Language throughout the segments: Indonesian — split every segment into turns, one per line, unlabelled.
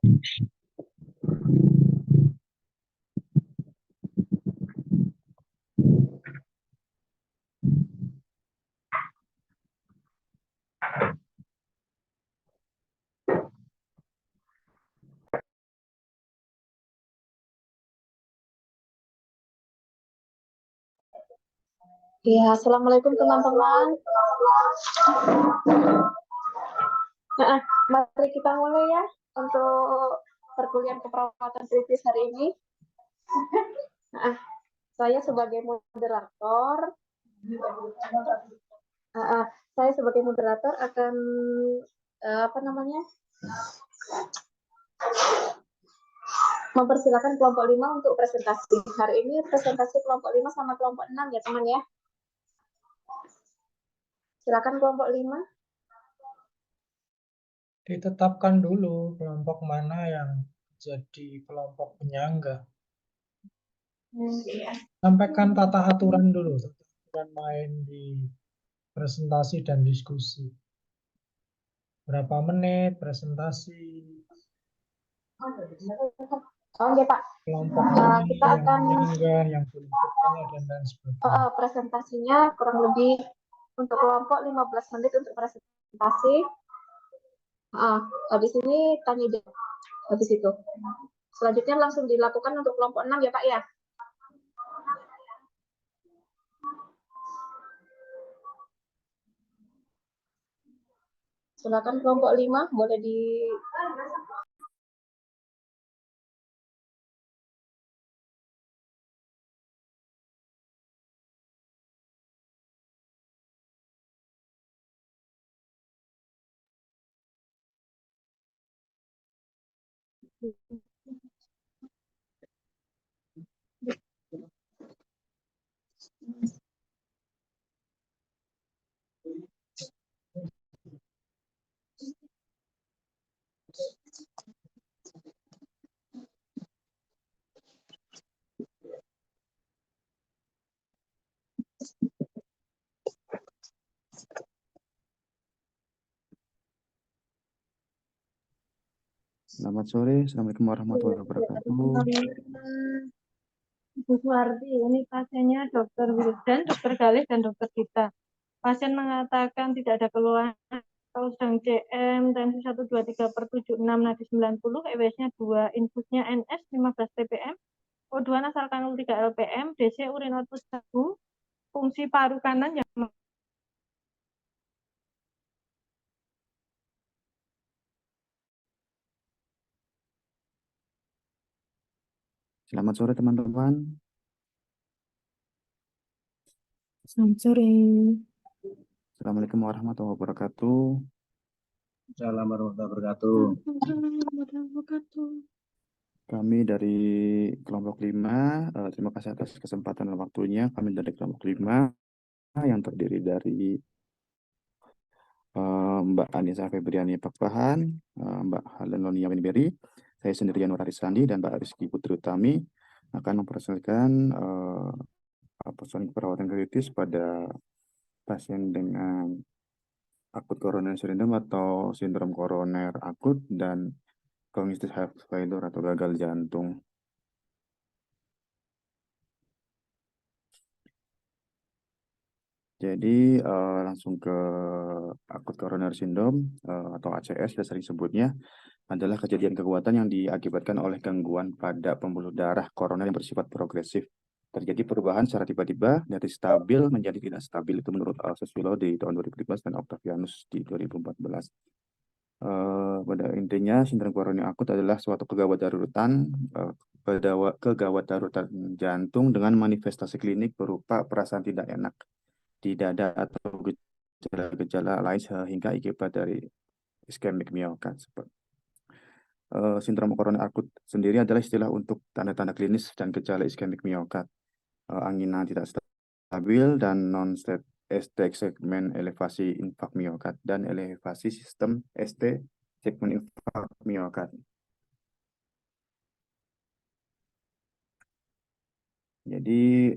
Ya, assalamualaikum teman-teman. Nah, mari kita mulai ya untuk perkuliahan keperawatan kritis hari ini. Nah, saya sebagai moderator, akan mempersilakan kelompok 5 untuk presentasi. Hari ini presentasi kelompok 5 sama kelompok 6 ya teman ya. Silakan kelompok 5.
Ditetapkan dulu kelompok mana yang jadi kelompok penyangga. Sampaikan tata aturan dulu, tata aturan main di presentasi dan diskusi. Berapa menit presentasi?
Oke Pak.
Kelompok
Kita
yang
akan
penyangga, yang belum bertanya dan lain sebagainya.
Presentasinya kurang lebih untuk kelompok 15 menit untuk presentasi. Habis ini tanya jawab. Habis itu. Selanjutnya langsung dilakukan untuk kelompok 6 ya Pak ya. Silakan kelompok 5 boleh di
Selamat sore, Assalamualaikum warahmatullahi wabarakatuh.
Bu Suwardi, ini pasiennya Dr. Wildan, Dr. Galih, dan Dr. Gita. Pasien mengatakan tidak ada keluhan atau sedang CM, tensi 123/76, nadi 90, EWS-nya 2, infusnya NS 15 ppm, O2 nasal kanul 3 LPM, DC urin output 1, fungsi paru kanan yang
Selamat sore teman-teman.
Selamat sore.
Assalamualaikum warahmatullahi wabarakatuh.
Assalamualaikum warahmatullahi
wabarakatuh.
Kami dari kelompok 5, terima kasih atas kesempatan dan waktunya. Kami dari kelompok 5 yang terdiri dari Mbak Anissa Febriani Pakpahan, Mbak Helen Lonia Winberry, saya sendiri Yanur Harisandi, dan Mbak Rizky Putri Utami akan memperkenalkan personil perawatan kritis pada pasien dengan akut koroner sindrom atau sindrom koroner akut dan conggestive heart failure atau gagal jantung. Jadi langsung ke akut koroner sindrom atau ACS kita sering sebutnya adalah kejadian kekuatan yang diakibatkan oleh gangguan pada pembuluh darah koroner yang bersifat progresif. Terjadi perubahan secara tiba-tiba dari stabil menjadi tidak stabil, itu menurut Susilo di tahun 2015 dan Octavianus di 2014. Pada intinya sindrom koroner akut adalah suatu kegawat daruratan jantung dengan manifestasi klinik berupa perasaan tidak enak di dada atau gejala-gejala lain sehingga akibat dari iskemik miokard. Sindrom koroner akut sendiri adalah istilah untuk tanda-tanda klinis dan gejala iskemik miokard. Angina tidak stabil dan non-state ST segmen elevasi infak miokard dan elevasi sistem ST segmen infak miokard. Jadi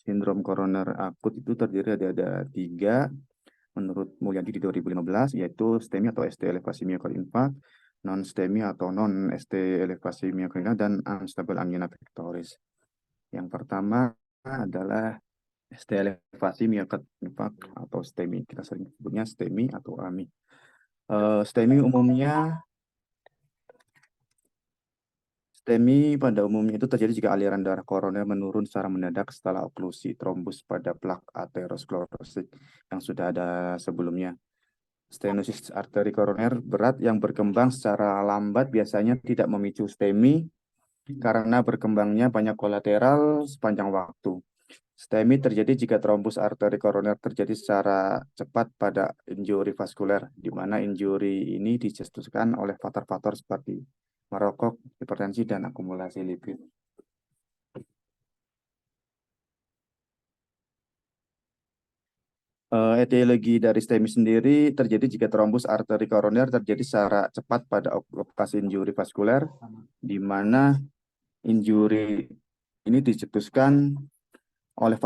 sindrom koroner akut itu terdiri ada 3 menurut Mulyadi di 2015, yaitu STEMI atau ST elevasi miokard infark, non-STEMI atau non-ST elevasi miokardinal, dan unstable angina pectoris. Yang pertama adalah ST elevasi miokard infarct atau STEMI. Kita sering sebutnya STEMI atau AMI. STEMI pada umumnya itu terjadi jika aliran darah koroner menurun secara mendadak setelah oklusi trombus pada plak aterosklerosik yang sudah ada sebelumnya. Stenosis arteri koroner berat yang berkembang secara lambat biasanya tidak memicu STEMI karena berkembangnya banyak kolateral sepanjang waktu. STEMI terjadi jika trombus arteri koroner terjadi secara cepat pada injuri vaskuler, di mana injuri ini dicetuskan oleh faktor-faktor seperti merokok, hipertensi, dan akumulasi lipid. Etiologi dari STEMI sendiri terjadi jika trombus arteri koroner terjadi secara cepat pada lokasi injuri vaskuler, di mana injuri ini dicetuskan oleh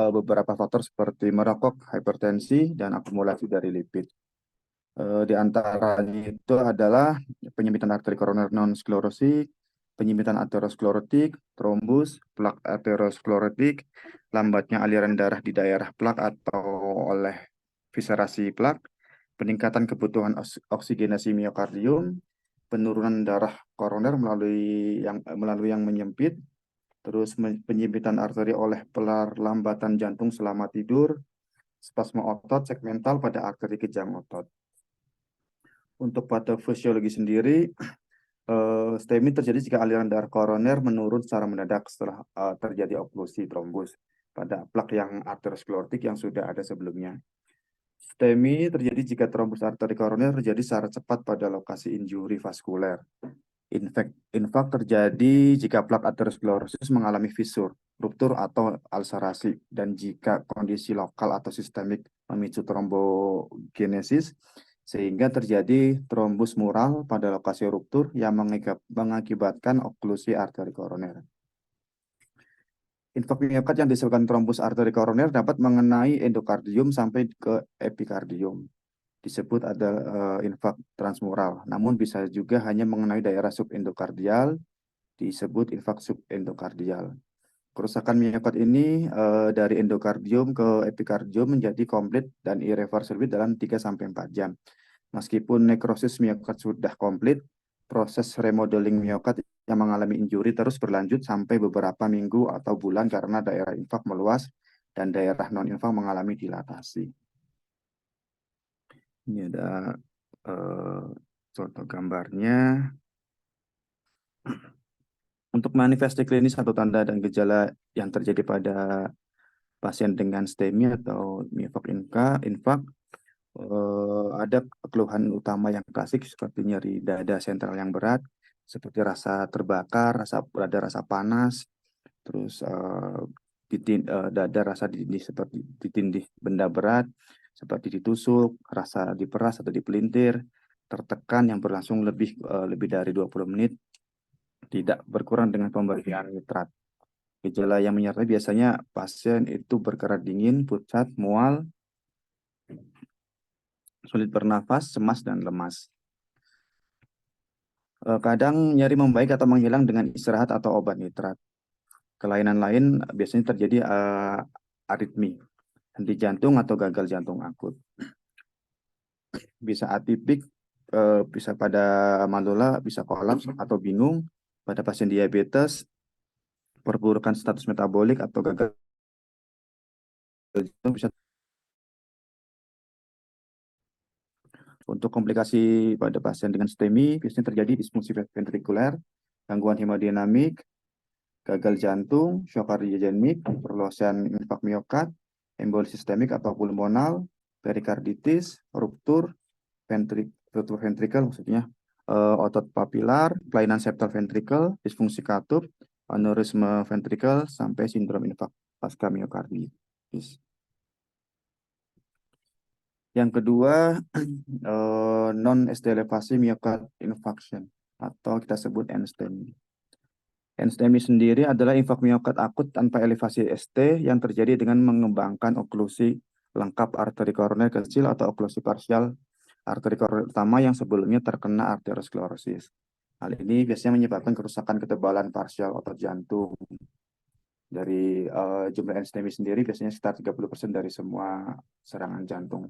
beberapa faktor seperti merokok, hipertensi, dan akumulasi dari lipid. Di antaranya itu adalah penyempitan arteri koroner non-sklerosik, penyempitan aterosklerotik, trombus, plak aterosklerotik, lambatnya aliran darah di daerah plak atau oleh viscerasi plak, peningkatan kebutuhan oksigenasi miokardium, penurunan darah koroner melalui yang menyempit, terus penyempitan arteri oleh perlambatan jantung selama tidur, spasme otot segmental pada arteri kejang otot. Untuk patofisiologi sendiri, STEMI terjadi jika aliran darah koroner menurun secara mendadak setelah terjadi oklusi trombus pada plak yang aterosklerotik yang sudah ada sebelumnya. STEMI terjadi jika trombus arteri koroner terjadi secara cepat pada lokasi injuri vaskuler. Infark terjadi jika plak aterosklerosis mengalami fisur, ruptur, atau ulcerasi, dan jika kondisi lokal atau sistemik memicu trombogenesis, sehingga terjadi trombus mural pada lokasi ruptur yang mengakibatkan oklusi arteri koroner. Infark miokard yang disebabkan trombus arteri koroner dapat mengenai endokardium sampai ke epikardium. Disebut ada infark transmural, namun bisa juga hanya mengenai daerah subendokardial, disebut infark subendokardial. Kerusakan miokard ini dari endokardium ke epikardium menjadi komplit dan irreversibel dalam 3-4 jam. Meskipun nekrosis miokard sudah komplit, proses remodeling miokard yang mengalami injuri terus berlanjut sampai beberapa minggu atau bulan karena daerah infark meluas dan daerah non-infark mengalami dilatasi. Ini ada contoh gambarnya. Untuk manifestasi klinis atau tanda dan gejala yang terjadi pada pasien dengan STEMI atau infark, ada keluhan utama yang klasik seperti nyeri dada sentral yang berat, seperti rasa terbakar, rasa panas, terus dada rasa seperti ditindih benda berat, seperti ditusuk, rasa diperas atau dipelintir, tertekan yang berlangsung lebih dari 20 menit, tidak berkurang dengan pemberian nitrat. Gejala yang menyertai biasanya pasien itu berkerak dingin, pucat, mual, sulit bernafas, cemas, dan lemas. Kadang nyeri membaik atau menghilang dengan istirahat atau obat nitrat. Kelainan lain biasanya terjadi aritmi, henti jantung atau gagal jantung akut. Bisa atipik, bisa pada manula, bisa kolaps atau bingung. Pada pasien diabetes, perburukan status metabolik atau gagal jantung bisa. Untuk komplikasi pada pasien dengan STEMI biasanya terjadi disfungsi ventrikuler, gangguan hemodinamik, gagal jantung, shock kardiogenik, perluasan infark miokard, emboli sistemik atau pulmonal, perikarditis, ruptur ventrikel maksudnya, otot papilar, kelainan septal ventrikel, disfungsi katup, aneurisme ventrikel, sampai sindrom infark pasca miokarditis. Yang kedua, non-ST elevasi myocard infarction atau kita sebut NSTEMI. NSTEMI sendiri adalah infark miokard akut tanpa elevasi ST yang terjadi dengan mengembangkan oklusi lengkap arteri koroner kecil atau oklusi parsial arteri koroner utama yang sebelumnya terkena arteriosklerosis. Hal ini biasanya menyebabkan kerusakan ketebalan parsial otot jantung. Dari jumlah NSTEMI sendiri biasanya sekitar 30% dari semua serangan jantung.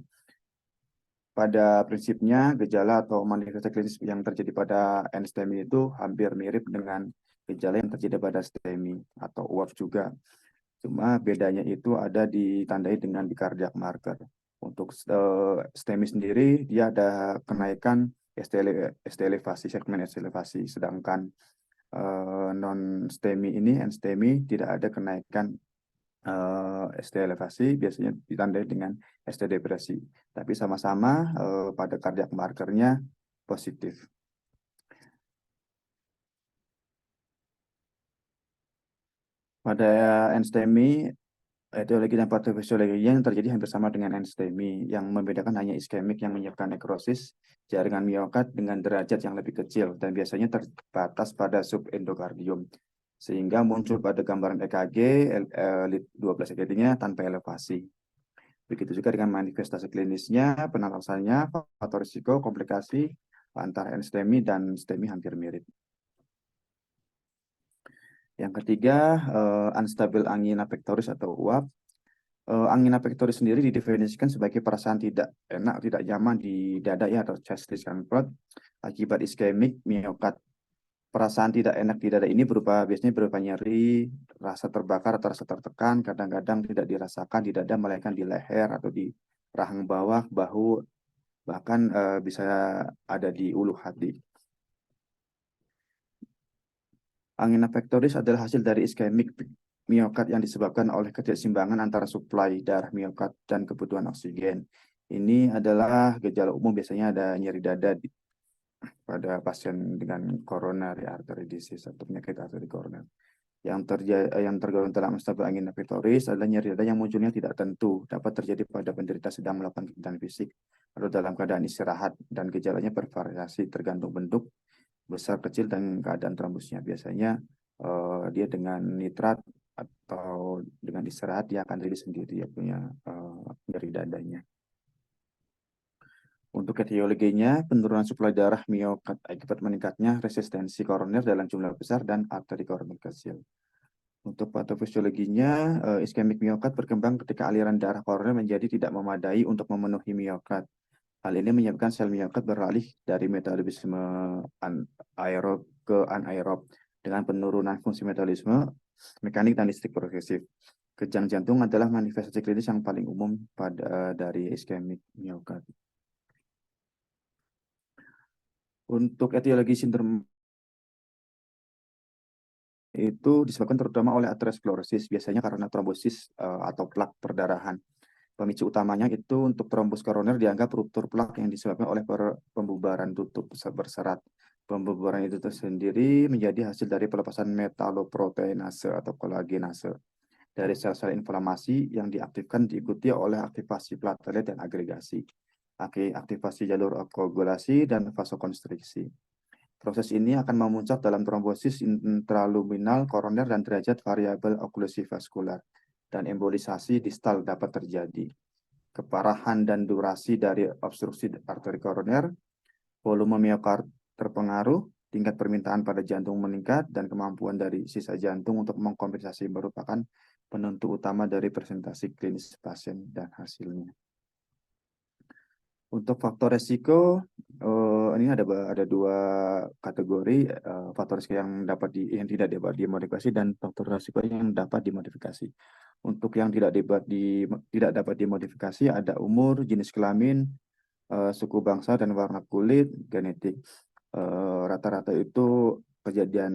Pada prinsipnya, gejala atau manifestasi klinis yang terjadi pada NSTEMI itu hampir mirip dengan gejala yang terjadi pada STEMI atau UAP juga. Cuma bedanya itu ada ditandai dengan di cardiac marker. Untuk STEMI sendiri, dia ada kenaikan ST elevasi, segmen ST elevasi. Sedangkan non-STEMI ini, NSTEMI, tidak ada kenaikan ST elevasi, biasanya ditandai dengan ST depresi. Tapi sama-sama pada cardiac markernya positif. Pada NSTEMI, etiologi dan patofisiologi yang terjadi hampir sama dengan NSTEMI. Yang membedakan hanya iskemik yang menyebabkan nekrosis jaringan miokard dengan derajat yang lebih kecil dan biasanya terbatas pada subendokardium. Sehingga muncul pada gambaran EKG, lead 12 EKG-nya tanpa elevasi. Begitu juga dengan manifestasi klinisnya, penalasannya, faktor risiko, komplikasi antara NSTEMI dan STEMI hampir mirip. Yang ketiga, unstable angina pectoris atau UAP. Angina pectoris sendiri didefinisikan sebagai perasaan tidak enak, tidak nyaman di dada ya atau chest discomfort akibat iskemik miokard. Perasaan tidak enak di dada ini biasanya berupa nyeri, rasa terbakar atau rasa tertekan, kadang-kadang tidak dirasakan di dada, melainkan di leher atau di rahang bawah, bahu, bahkan bisa ada di ulu hati. Angina pectoris adalah hasil dari iskemik miokard yang disebabkan oleh ketidakseimbangan antara suplai darah miokard dan kebutuhan oksigen. Ini adalah gejala umum, biasanya ada nyeri dada pada pasien dengan coronary artery disease atau penyakit arteri koroner. Yang tergolong dalam unstable angina pectoris adalah nyeri dada yang munculnya tidak tentu, dapat terjadi pada penderita sedang melakukan kegiatan fisik atau dalam keadaan istirahat, dan gejalanya bervariasi tergantung bentuk, besar, kecil, dan keadaan trombusnya. Biasanya dia dengan nitrat atau dengan istirahat dia akan rilis sendiri, dia punya nyeri dadanya. Untuk etiologinya, penurunan suplai darah miokard akibat meningkatnya resistensi koroner dalam jumlah besar dan arteri koroner kecil. Untuk patofisiologinya, iskemik miokard berkembang ketika aliran darah koroner menjadi tidak memadai untuk memenuhi miokard. Hal ini menyebabkan sel miokard beralih dari metabolisme aerob ke anaerob dengan penurunan fungsi metabolisme, mekanik, dan listrik progresif. Kejang jantung adalah manifestasi klinis yang paling umum dari iskemik miokard. Untuk etiologi sindrom itu disebabkan terutama oleh arteriosklerosis, biasanya karena trombosis atau plak perdarahan. Pemicu utamanya itu untuk trombus koroner dianggap ruptur plak yang disebabkan oleh pembubaran tutup berserat. Pembubaran itu sendiri menjadi hasil dari pelepasan metaloproteinase atau kolagenase dari sel-sel inflamasi yang diaktifkan diikuti oleh aktivasi platelet dan agregasi, aktivasi jalur koagulasi, dan vasokonstriksi. Proses ini akan memuncak dalam trombosis intraluminal koroner dan derajat variabel oklusi vaskular, dan embolisasi distal dapat terjadi. Keparahan dan durasi dari obstruksi arteri koroner, volume miokard terpengaruh, tingkat permintaan pada jantung meningkat, dan kemampuan dari sisa jantung untuk mengkompensasi merupakan penentu utama dari presentasi klinis pasien dan hasilnya. Untuk faktor resiko, ini ada dua kategori, faktor resiko yang tidak dapat dimodifikasi dan faktor resiko yang dapat dimodifikasi. Untuk yang tidak dapat dimodifikasi ada umur, jenis kelamin, suku bangsa, dan warna kulit, genetik. Rata-rata itu kejadian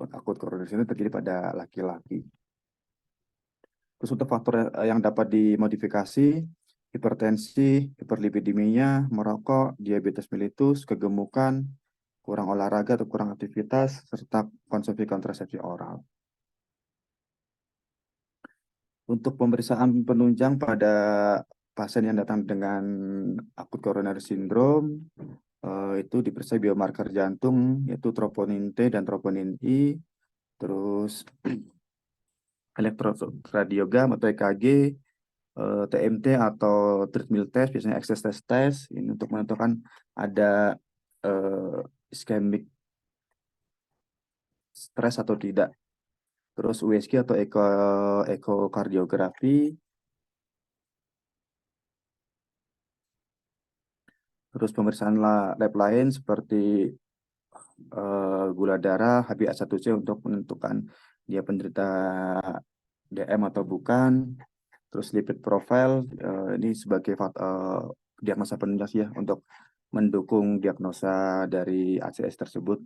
akut koroner sindrom terjadi pada laki-laki. Terus untuk faktor yang dapat dimodifikasi, hipertensi, hiperlipidemia, merokok, diabetes mellitus, kegemukan, kurang olahraga atau kurang aktivitas, serta konsumsi kontrasepsi oral. Untuk pemeriksaan penunjang pada pasien yang datang dengan akut coronary syndrome, itu diperiksa biomarker jantung, yaitu troponin T dan troponin I, terus elektrokardiogram atau EKG, TMT atau treadmill test, biasanya exercise test, ini untuk menentukan ada ischemic stres atau tidak. Terus USG atau ekokardiografi, terus pemeriksaan lab lain seperti gula darah, HbA1c untuk menentukan dia penderita DM atau bukan. Terus lipid profile, ini sebagai diagnosa penunjang ya untuk mendukung diagnosa dari ACS tersebut.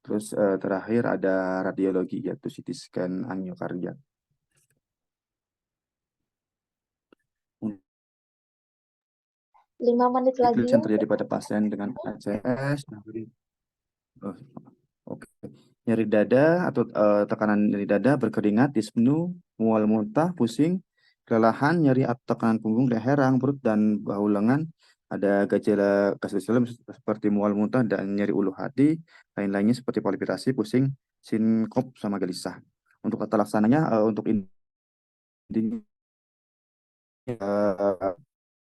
Terus terakhir ada radiologi yaitu CT scan angiokardiak.
5 menit lagi
Kelicikan
ya.
terjadi pada pasien dengan ACS. Oh, oke. Nyeri dada atau tekanan nyeri dada, berkeringat, dispnu, mual muntah, pusing, kelelahan, nyeri atau tekanan punggung, leher, rahang, perut, dan bahu lengan. Ada gejala gastrointestinal seperti mual muntah dan nyeri ulu hati, lain-lainnya seperti palpitasi, pusing, sinkop, sama gelisah. Untuk tata laksananya, untuk ini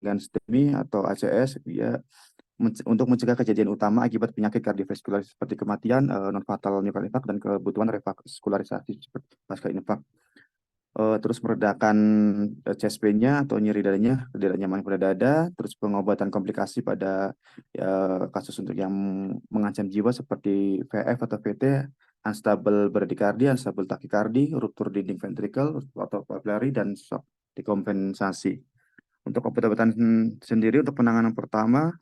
dengan STEMI atau ACS, ya, untuk mencegah kejadian utama akibat penyakit kardiovaskular seperti kematian, non-fatal myocardial infarct, dan kebutuhan revaskularisasi seperti pasca infark. Terus meredakan chest pain-nya atau nyeri dadanya, tidak nyaman pada dada, terus pengobatan komplikasi pada kasus untuk yang mengancam jiwa seperti VF atau VT, unstable bradycardia, unstable tachycardia, ruptur dinding ventricle atau papillary, dan shock dekompensasi. Untuk obat-obatan sendiri untuk penanganan pertama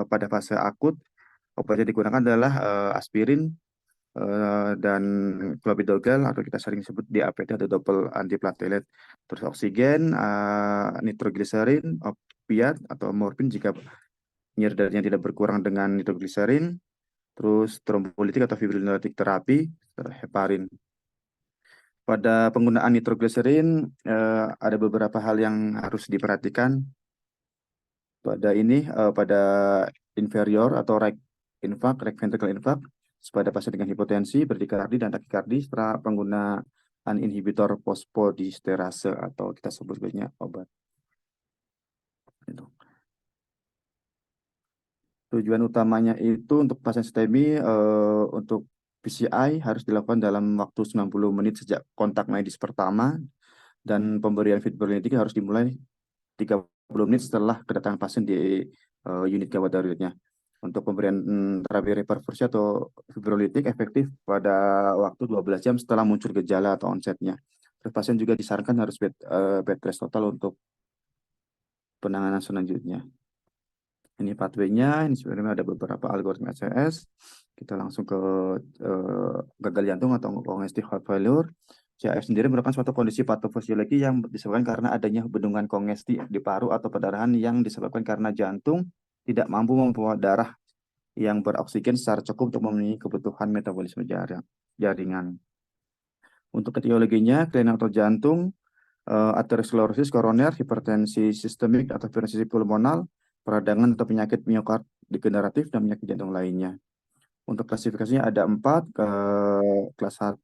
pada fase akut, obat yang digunakan adalah aspirin dan clopidogrel atau kita sering sebut DAPT atau double antiplatelet. Terus oksigen, nitrogliserin, opiat atau morfin jika nyeri dadanya tidak berkurang dengan nitrogliserin. Terus trombolitik atau fibrinolytik terapi, heparin. Pada penggunaan nitrogliserin ada beberapa hal yang harus diperhatikan. Pada inferior atau right ventricle infarct, pada pasien dengan hipotensi, bradikardi, dan takikardi setelah penggunaan inhibitor fosfodiesterase atau kita sebut sebagai obat. Tujuan utamanya itu untuk pasien STEMI, untuk PCI harus dilakukan dalam waktu 90 menit sejak kontak medis pertama, dan pemberian fibrinolytik harus dimulai 30 menit setelah kedatangan pasien di unit gawat daruratnya. Untuk pemberian terapi reperfusi atau fibrinolytik efektif pada waktu 12 jam setelah muncul gejala atau onsetnya. Terus pasien juga disarankan harus bed rest total untuk penanganan selanjutnya. Ini pathway-nya, ini sebenarnya ada beberapa algoritma ACS. Kita langsung ke gagal jantung atau congestive heart failure. CHF sendiri merupakan suatu kondisi patofisiologi yang disebabkan karena adanya bendungan kongesti di paru atau perdarahan yang disebabkan karena jantung tidak mampu membawa darah yang beroksigen secara cukup untuk memenuhi kebutuhan metabolisme jaringan. Untuk etiologinya, kelainan otot jantung, aterosklerosis koroner, hipertensi sistemik atau fibrinosis pulmonal, peradangan atau penyakit miokard degeneratif, dan penyakit jantung lainnya. Untuk klasifikasinya ada 4, kelas 1,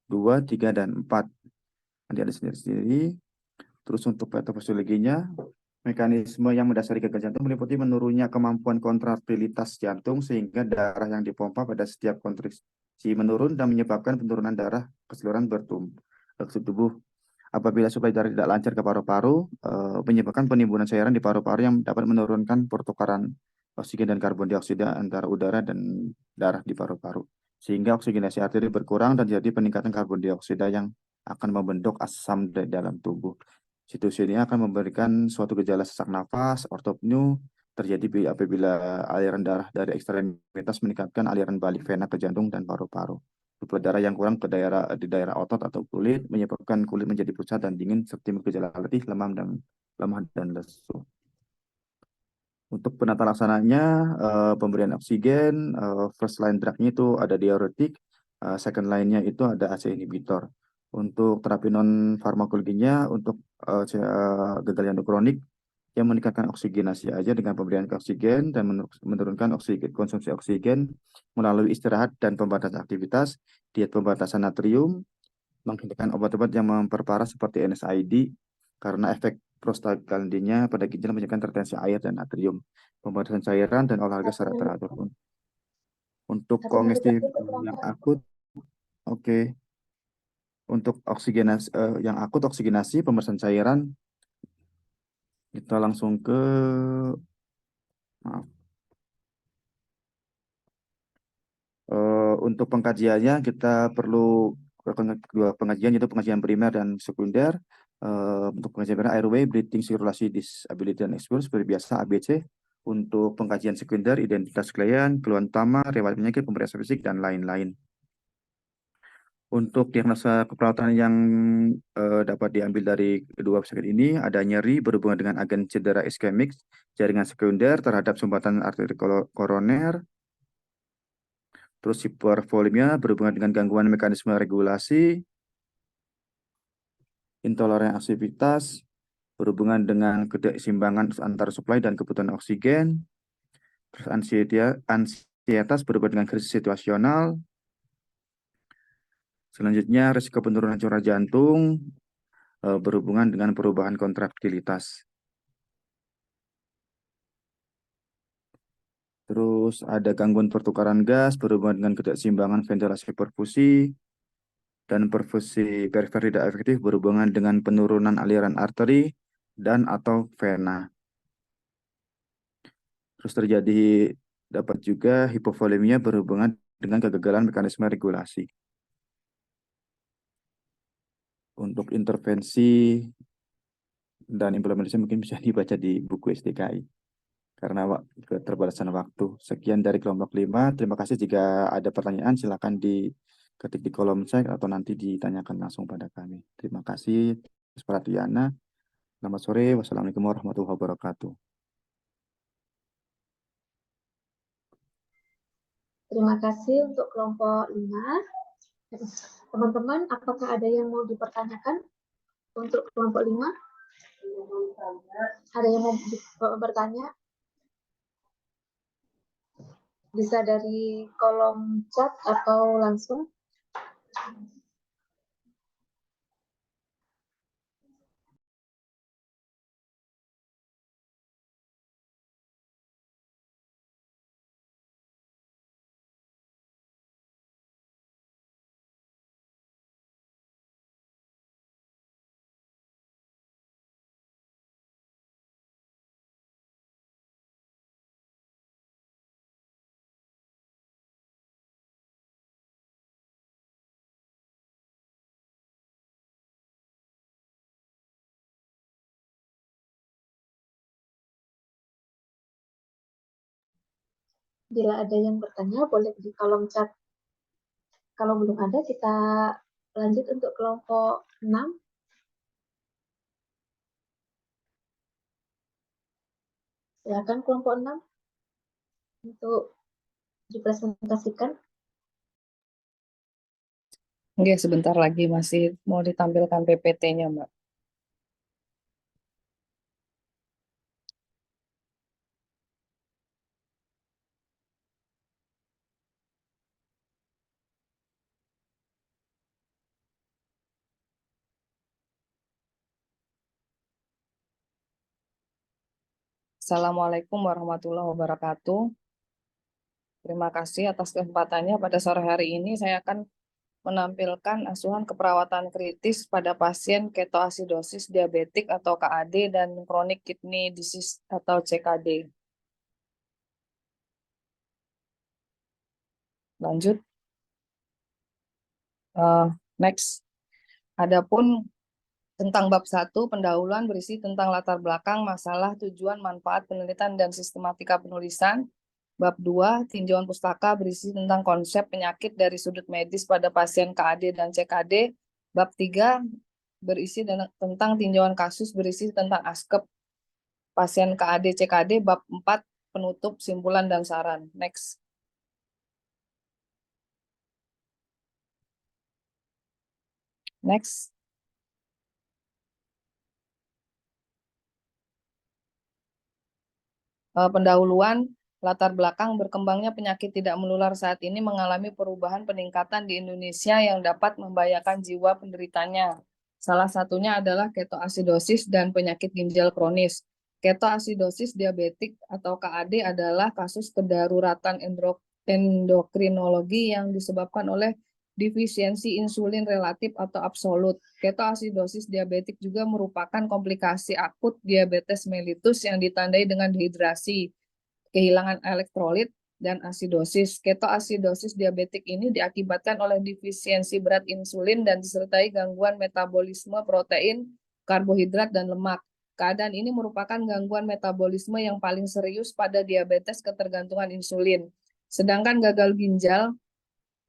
2, 3, dan 4. Nanti ada sendiri-sendiri. Terus untuk patofisiologinya, mekanisme yang mendasari gagal jantung meliputi menurunnya kemampuan kontraktilitas jantung sehingga darah yang dipompa pada setiap kontraksi menurun dan menyebabkan penurunan darah keseluruhan tubuh. Apabila suplai darah tidak lancar ke paru-paru, menyebabkan penimbunan cairan di paru-paru yang dapat menurunkan pertukaran oksigen dan karbon dioksida antara udara dan darah di paru-paru. Sehingga oksigenasi arteri berkurang dan jadi peningkatan karbon dioksida yang akan membentuk asam di dalam tubuh. Situasi ini akan memberikan suatu gejala sesak nafas, ortopneu, terjadi apabila aliran darah dari ekstremitas meningkatkan aliran balik vena ke jantung dan paru-paru. Suplai darah yang kurang di daerah otot atau kulit menyebabkan kulit menjadi pucat dan dingin serta gejala letih, lemah dan lesu. Untuk penata laksananya, pemberian oksigen, first line drug-nya itu ada diuretik, second line-nya itu ada ACE inhibitor. Untuk terapi non farmakologinya, untuk gagal jantung kronik yang meningkatkan oksigenasi aja dengan pemberian oksigen dan menurunkan konsumsi oksigen melalui istirahat dan pembatasan aktivitas, diet pembatasan natrium, menghindari obat-obat yang memperparah seperti NSAID karena efek prostaglandinya pada ginjal menyebabkan tertensi air dan natrium, pembatasan cairan dan olahraga secara teratur. Untuk
Satu menit
kongestif
lagi untuk
yang
kelompok.
akut, oke. Untuk oksigenasi yang akut oksigenasi pemeriksaan cairan, kita langsung ke maaf. Untuk pengkajiannya kita perlu kedua pengajian, yaitu pengajian primer dan sekunder. Untuk pengajian primer airway, breathing, sirkulasi, disability, dan experience seperti biasa ABC. Untuk pengkajian sekunder, identitas klien, keluhan utama, riwayat penyakit, pemeriksaan fisik, dan lain-lain. Untuk diagnosa keperawatan yang dapat diambil dari kedua penyakit ini, ada nyeri berhubungan dengan agen cedera iskemik, jaringan sekunder terhadap sumbatan arteri koroner, terus hipervolemia berhubungan dengan gangguan mekanisme regulasi, intoleran aktivitas, berhubungan dengan ketidakseimbangan antara suplai dan kebutuhan oksigen, terus ansietas berhubungan dengan krisis situasional. Selanjutnya, risiko penurunan curah jantung berhubungan dengan perubahan kontraktilitas. Terus ada gangguan pertukaran gas berhubungan dengan ketidakseimbangan ventilasi perfusi, dan perfusi perifer tidak efektif berhubungan dengan penurunan aliran arteri dan atau vena. Terus dapat juga hipovolemia berhubungan dengan kegagalan mekanisme regulasi. Untuk intervensi dan implementasi mungkin bisa dibaca di buku SDKI. Karena keterbatasan waktu. Sekian dari kelompok 5. Terima kasih. Jika ada pertanyaan, silakan diketik di kolom chat atau nanti ditanyakan langsung pada kami. Terima kasih atas perhatiannya. Selamat sore. Wassalamualaikum warahmatullahi wabarakatuh.
Terima kasih untuk kelompok 5. Teman-teman, apakah ada yang mau dipertanyakan untuk kelompok 5? Ada yang mau bertanya? Bisa dari kolom chat atau langsung. Bila ada yang bertanya, boleh di kolom chat. Kalau belum ada, kita lanjut untuk kelompok 6. Silakan kelompok 6 untuk dipresentasikan.
Oke, sebentar lagi masih mau ditampilkan PPT-nya, Mbak. Assalamualaikum warahmatullahi wabarakatuh. Terima kasih atas kesempatannya. Pada sore hari ini saya akan menampilkan asuhan keperawatan kritis pada pasien ketoasidosis diabetik atau KAD dan chronic kidney disease atau CKD. Lanjut. Next. Adapun tentang bab 1, pendahuluan berisi tentang latar belakang, masalah, tujuan, manfaat, penelitian, dan sistematika penulisan. Bab 2, tinjauan pustaka berisi tentang konsep penyakit dari sudut medis pada pasien KAD dan CKD. Bab 3, berisi tentang tinjauan kasus berisi tentang askep pasien KAD CKD. Bab 4, penutup, simpulan, dan saran. Next. Next. Pendahuluan, latar belakang berkembangnya penyakit tidak menular saat ini mengalami perubahan peningkatan di Indonesia yang dapat membahayakan jiwa penderitanya. Salah satunya adalah ketoasidosis dan penyakit ginjal kronis. Ketoasidosis diabetik atau KAD adalah kasus kedaruratan endokrinologi yang disebabkan oleh defisiensi insulin relatif atau absolut. Ketoasidosis diabetik juga merupakan komplikasi akut diabetes mellitus yang ditandai dengan dehidrasi, kehilangan elektrolit, dan asidosis. Ketoasidosis diabetik ini diakibatkan oleh defisiensi berat insulin dan disertai gangguan metabolisme protein, karbohidrat, dan lemak. Keadaan ini merupakan gangguan metabolisme yang paling serius pada diabetes ketergantungan insulin. Sedangkan gagal ginjal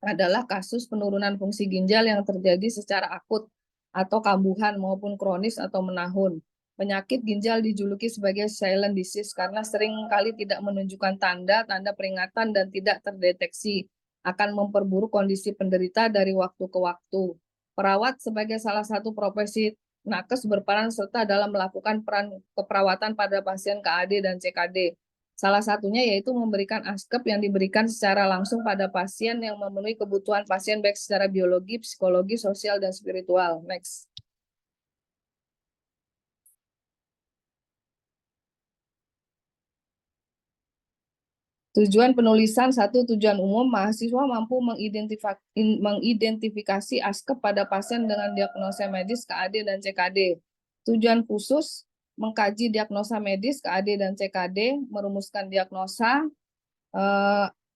adalah kasus penurunan fungsi ginjal yang terjadi secara akut atau kambuhan maupun kronis atau menahun. Penyakit ginjal dijuluki sebagai silent disease karena sering kali tidak menunjukkan tanda-tanda peringatan dan tidak terdeteksi, akan memperburuk kondisi penderita dari waktu ke waktu. Perawat sebagai salah satu profesi nakes berperan serta dalam melakukan peran keperawatan pada pasien KAD dan CKD. Salah satunya yaitu memberikan ASKEP yang diberikan secara langsung pada pasien yang memenuhi kebutuhan pasien baik secara biologi, psikologi, sosial, dan spiritual. Next. Tujuan penulisan, satu, tujuan umum, mahasiswa mampu mengidentifikasi ASKEP pada pasien dengan diagnosa medis KAD dan CKD. Tujuan khusus, mengkaji diagnosa medis KAD dan CKD, merumuskan diagnosa,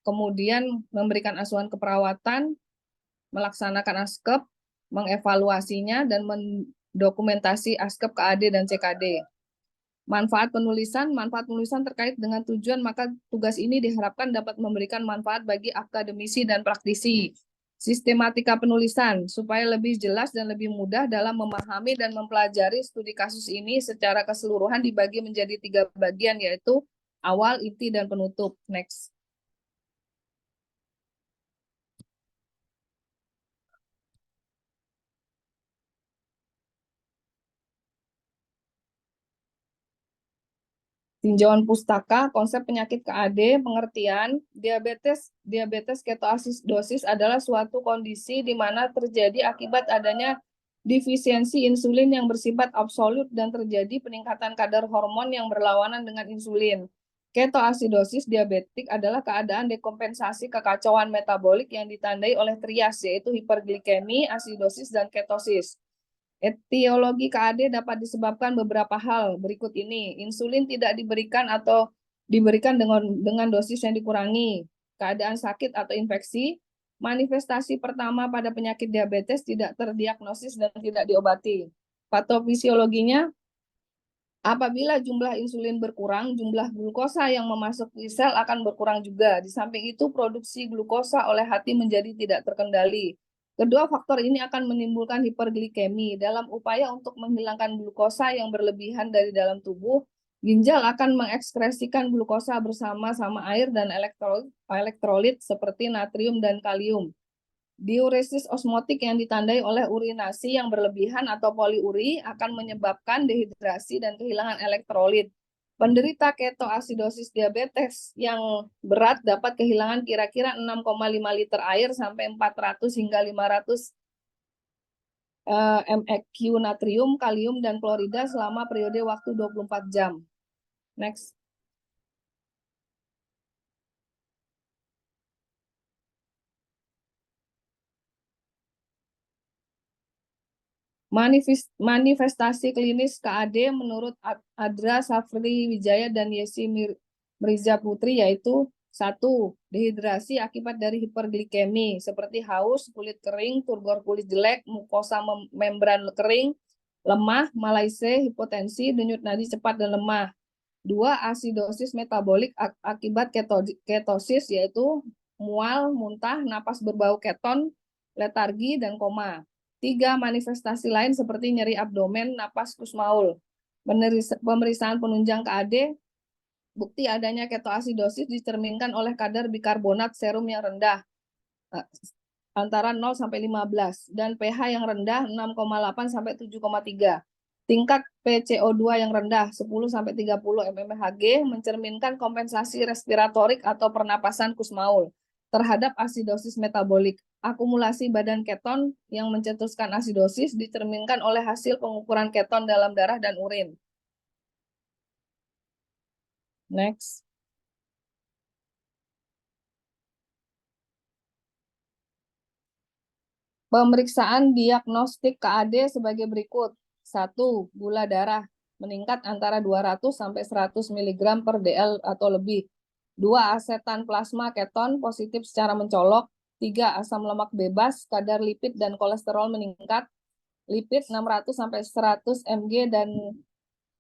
kemudian memberikan asuhan keperawatan, melaksanakan ASKEP, mengevaluasinya, dan mendokumentasi ASKEP KAD dan CKD. Manfaat penulisan terkait dengan tujuan, maka tugas ini diharapkan dapat memberikan manfaat bagi akademisi dan praktisi. Sistematika penulisan, supaya lebih jelas dan lebih mudah dalam memahami dan mempelajari studi kasus ini secara keseluruhan dibagi menjadi 3 bagian, yaitu awal, inti, dan penutup. Next. Tinjauan pustaka, konsep penyakit KAD, pengertian, diabetes ketoasidosis adalah suatu kondisi di mana terjadi akibat adanya defisiensi insulin yang bersifat absolut dan terjadi peningkatan kadar hormon yang berlawanan dengan insulin. Ketoasidosis diabetik adalah keadaan dekompensasi kekacauan metabolik yang ditandai oleh trias, yaitu hiperglikemi, asidosis, dan ketosis. Etiologi KAD dapat disebabkan beberapa hal berikut ini. Insulin tidak diberikan atau diberikan dengan dosis yang dikurangi, keadaan sakit atau infeksi, manifestasi pertama pada penyakit diabetes tidak terdiagnosis dan tidak diobati. Patofisiologinya, apabila jumlah insulin berkurang, jumlah glukosa yang memasuki sel akan berkurang juga. Di samping itu, produksi glukosa oleh hati menjadi tidak terkendali. Kedua faktor ini akan menimbulkan hiperglikemi. Dalam upaya untuk menghilangkan glukosa yang berlebihan dari dalam tubuh, ginjal akan mengekskresikan glukosa bersama-sama air dan elektrolit seperti natrium dan kalium. Diuresis osmotik yang ditandai oleh urinasi yang berlebihan atau poliuri akan menyebabkan dehidrasi dan kehilangan elektrolit. Penderita ketoasidosis diabetes yang berat dapat kehilangan kira-kira 6,5 liter air sampai 400 hingga 500 MEq natrium, kalium, dan klorida selama periode waktu 24 jam. Next. Manifestasi klinis KAD menurut Adra Safri Wijaya dan Yesi Mirza Putri yaitu 1. Dehidrasi akibat dari hiperglikemi seperti haus, kulit kering, turgor kulit jelek, mukosa membran kering, lemah, malaise, hipotensi, denyut nadi cepat dan lemah. 2. Asidosis metabolik akibat ketosis yaitu mual, muntah, napas berbau keton, letargi, dan koma. 3. Manifestasi lain seperti nyeri abdomen, napas kusmaul. Pemeriksaan penunjang KAD, bukti adanya ketoasidosis dicerminkan oleh kadar bikarbonat serum yang rendah, antara 0 sampai 15, dan pH yang rendah 6,8 sampai 7,3. Tingkat PCO2 yang rendah 10 sampai 30 mmHg mencerminkan kompensasi respiratorik atau pernapasan kusmaul terhadap asidosis metabolik. akumulasi badan keton yang mencetuskan asidosis dicerminkan oleh hasil pengukuran keton dalam darah dan urin. Next. Pemeriksaan diagnostik KAD sebagai berikut. 1. Gula darah meningkat antara 200 sampai 100 mg per dl atau lebih. 2. Asetan plasma keton positif secara mencolok. 3. Asam lemak bebas, kadar lipid dan kolesterol meningkat. Lipid 600 sampai 100 mg dan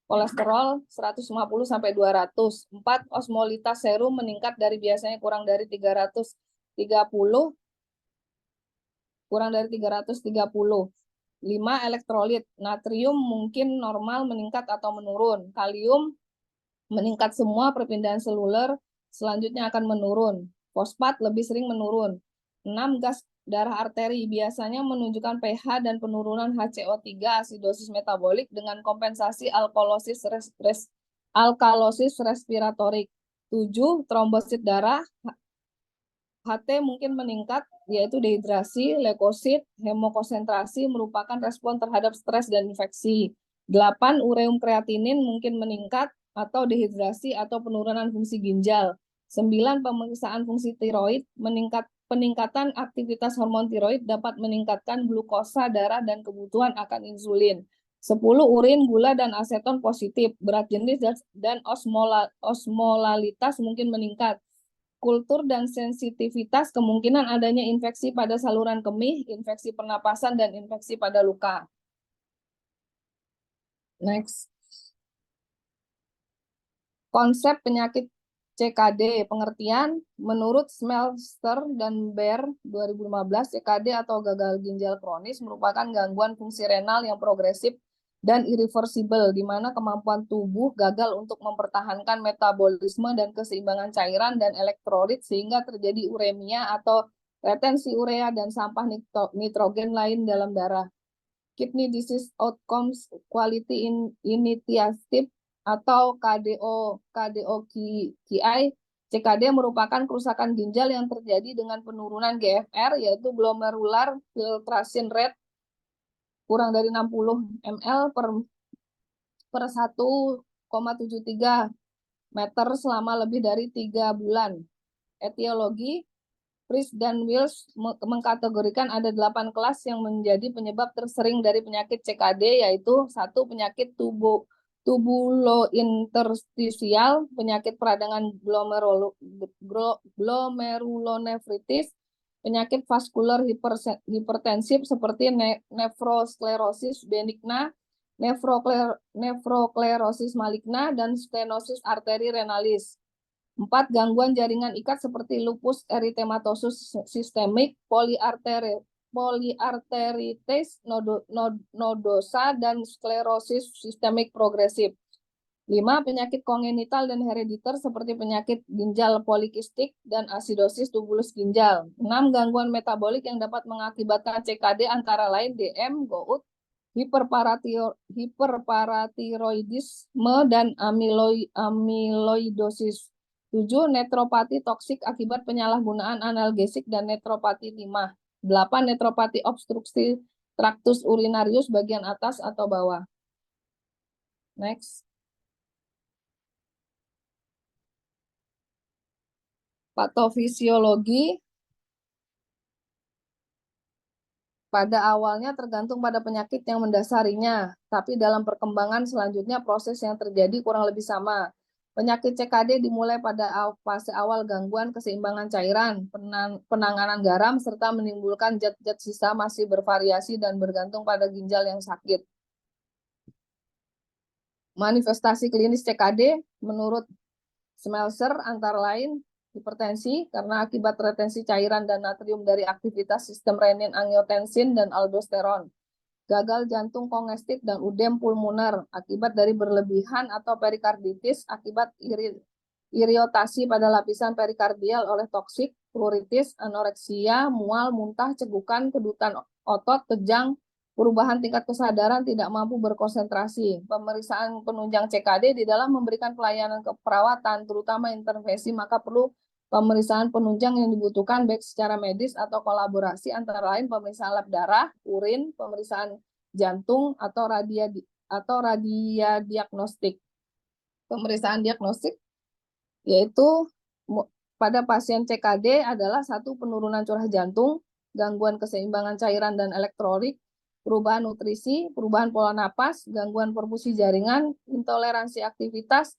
kolesterol 150 sampai 200. 4. Osmolitas serum meningkat dari biasanya kurang dari 330 5. Elektrolit. Natrium mungkin normal meningkat atau menurun. Kalium meningkat semua, perpindahan seluler selanjutnya akan menurun. Fosfat lebih sering menurun. 6. Gas darah arteri biasanya menunjukkan pH dan penurunan HCO3 asidosis metabolik dengan kompensasi alkalosis respiratorik. 7. Trombosit darah HT mungkin meningkat, yaitu dehidrasi, leukosit, hemokonsentrasi merupakan respon terhadap stres dan infeksi. 8. Ureum kreatinin mungkin meningkat atau dehidrasi atau penurunan fungsi ginjal. 9. Pemeriksaan fungsi tiroid peningkatan aktivitas hormon tiroid dapat meningkatkan glukosa darah dan kebutuhan akan insulin. 10. Urin, gula, dan aseton positif, berat jenis dan osmolalitas mungkin meningkat. Kultur dan sensitivitas kemungkinan adanya infeksi pada saluran kemih, infeksi pernapasan, dan infeksi pada luka. Next. Konsep penyakit CKD, pengertian menurut Smeltzer dan Baer 2015, CKD atau gagal ginjal kronis merupakan gangguan fungsi renal yang progresif dan irreversible, di mana kemampuan tubuh gagal untuk mempertahankan metabolisme dan keseimbangan cairan dan elektrolit sehingga terjadi uremia atau retensi urea dan sampah nitrogen lain dalam darah. Kidney Disease Outcomes Quality Initiative atau KDO-QI, CKD merupakan kerusakan ginjal yang terjadi dengan penurunan GFR, yaitu glomerular filtration rate kurang dari 60 ml per 1,73 meter selama lebih dari 3 bulan. Etiologi, Priest dan Wills mengkategorikan ada 8 kelas yang menjadi penyebab tersering dari penyakit CKD, yaitu 1. Penyakit tubulointerstisial, penyakit peradangan glomerulonefritis, penyakit vaskular hipertensif seperti nefrosklerosis benigna, nefroklerosis maligna, dan stenosis arteri renalis. 4. Gangguan jaringan ikat seperti lupus eritematosus sistemik, polyarteritis nodosa, dan sklerosis sistemik progresif. 5. Penyakit kongenital dan herediter seperti penyakit ginjal polikistik dan asidosis tubulus ginjal. 6. Gangguan metabolik yang dapat mengakibatkan CKD antara lain DM, gout, hiperparatiroidisme, dan amyloidosis. 7. Netropati toksik akibat penyalahgunaan analgesik dan netropati timah. 8. Netropati obstruksi traktus urinarius bagian atas atau bawah. Next. Patofisiologi pada awalnya tergantung pada penyakit yang mendasarinya, tapi dalam perkembangan selanjutnya proses yang terjadi kurang lebih sama. Penyakit CKD dimulai pada fase awal gangguan keseimbangan cairan, penanganan garam, serta menimbulkan zat-zat sisa masih bervariasi dan bergantung pada ginjal yang sakit. Manifestasi klinis CKD menurut Smeltzer antara lain hipertensi karena akibat retensi cairan dan natrium dari aktivitas sistem renin-angiotensin dan aldosteron. Gagal jantung kongestif dan udem pulmoner akibat dari berlebihan atau perikarditis akibat iriotasi pada lapisan perikardial oleh toksik, pleuritis, anoreksia, mual, muntah, cegukan, kedutan otot, kejang, perubahan tingkat kesadaran, tidak mampu berkonsentrasi. Pemeriksaan penunjang CKD di dalam memberikan pelayanan keperawatan, terutama intervensi, maka perlu pemeriksaan penunjang yang dibutuhkan baik secara medis atau kolaborasi antara lain pemeriksaan lab darah, urin, pemeriksaan jantung atau radia diagnostik. Pemeriksaan diagnostik yaitu pada pasien CKD adalah 1. Penurunan curah jantung, gangguan keseimbangan cairan dan elektrolit, perubahan nutrisi, perubahan pola napas, gangguan perfusi jaringan, intoleransi aktivitas,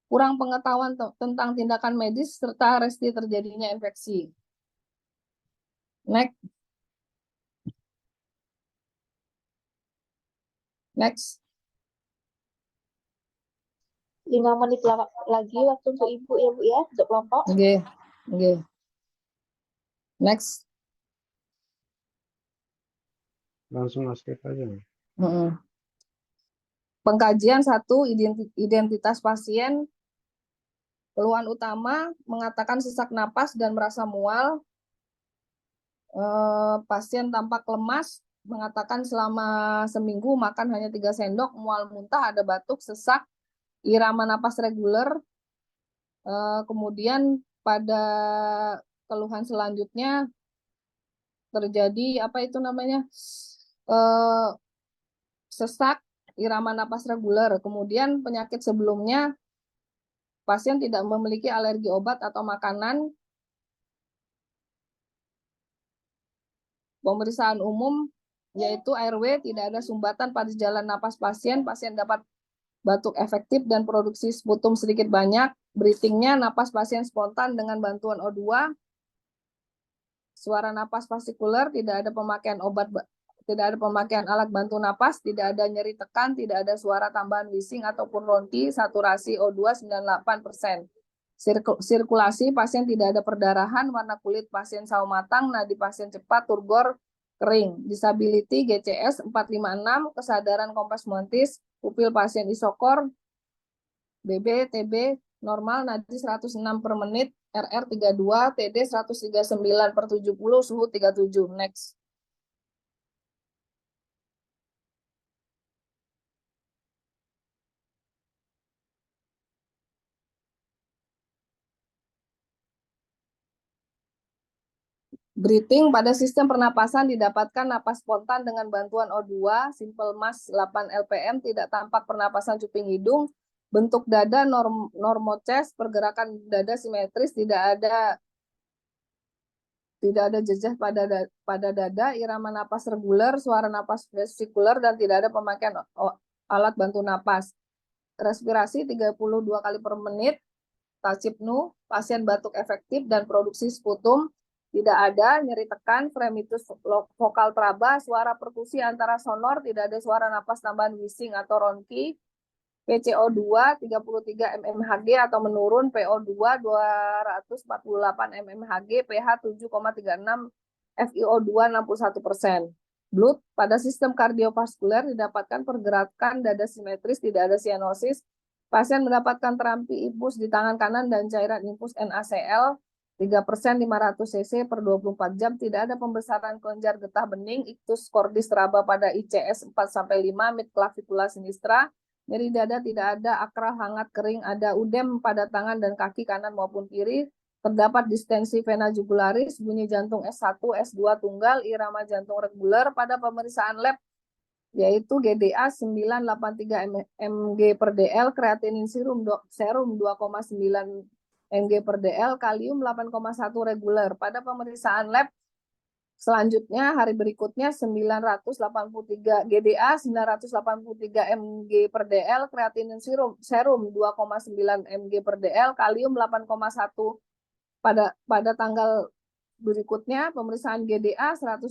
kurang pengetahuan tentang tindakan medis, serta resti terjadinya infeksi. Next. Next.
5 menit lagi waktu untuk Ibu ya Bu ya, untuk kelompok.
Oke. Next.
Langsung skip aja.
Pengkajian 1, identitas pasien. Keluhan utama mengatakan sesak napas dan merasa mual. Pasien tampak lemas, mengatakan selama seminggu makan hanya 3 sendok, mual muntah, ada batuk, sesak, irama napas reguler. Kemudian pada keluhan selanjutnya terjadi sesak, irama napas reguler. Kemudian penyakit sebelumnya pasien tidak memiliki alergi obat atau makanan. Pemeriksaan umum yaitu airway, tidak ada sumbatan pada jalan napas pasien, pasien dapat batuk efektif dan produksi sputum sedikit banyak. Breathing-nya napas pasien spontan dengan bantuan O2. Suara napas fasikuler, tidak ada pemakaian obat, tidak ada pemakaian alat bantu napas, tidak ada nyeri tekan, tidak ada suara tambahan wheezing ataupun ronti, saturasi O2 98%. Sirkulasi pasien tidak ada perdarahan, warna kulit pasien sawo matang, nadi pasien cepat, turgor, kering. Disability GCS 456, kesadaran kompres mentis, pupil pasien isokor, BB, TB normal, nadi 106 per menit, RR 32, TD 139 per 70, suhu 37. Next. Breathing pada sistem pernapasan didapatkan napas spontan dengan bantuan O2, simple mass 8 LPM, tidak tampak pernapasan cuping hidung, bentuk dada normochest, pergerakan dada simetris, tidak ada jejak pada dada, irama napas reguler, suara napas vesikuler, dan tidak ada pemakaian alat bantu napas. Respirasi 32 kali per menit, tachypnea, pasien batuk efektif dan produksi sputum, tidak ada, nyeri tekan, fremitus vokal traba, suara perkusi antara sonor, tidak ada suara napas tambahan wheezing atau ronki, PCO2 33 mmHg atau menurun, PO2 248 mmHg, pH 7,36, FiO2 61%. Blood pada sistem kardiovaskuler didapatkan pergerakan dada simetris, tidak ada sianosis. Pasien mendapatkan terapi infus di tangan kanan dan cairan infus NaCl 3% 500 cc per 24 jam, tidak ada pembesaran kelenjar getah bening, ictus cordis raba pada ICS 4-5, mid clavicula sinistra, nyeri dada tidak ada, akral hangat kering, ada udem pada tangan dan kaki kanan maupun kiri, terdapat distensi vena jugularis, bunyi jantung S1, S2 tunggal, irama jantung reguler pada pemeriksaan lab yaitu GDA 983 mg per dl, kreatinin serum 2,9 mg per dl, kalium 8,1 reguler. Pada pemeriksaan lab selanjutnya hari berikutnya 983 GDA 983 mg per dl, kreatinin serum 2,9 mg per dl, kalium 8,1. Pada tanggal berikutnya pemeriksaan GDA 126,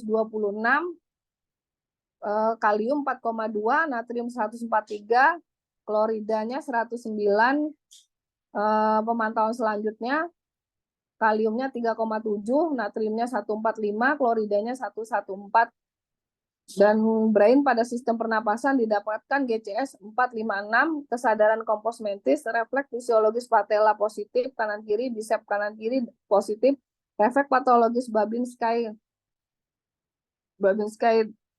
kalium 4,2, natrium 143, kloridanya 109. Pemantauan selanjutnya kaliumnya 3,7, natriumnya 145, kloridanya 114. Dan brain pada sistem pernapasan didapatkan GCS 456, kesadaran kompos mentis, refleks fisiologis patella positif, kanan kiri, bisep kanan kiri positif, refleks patologis Babinski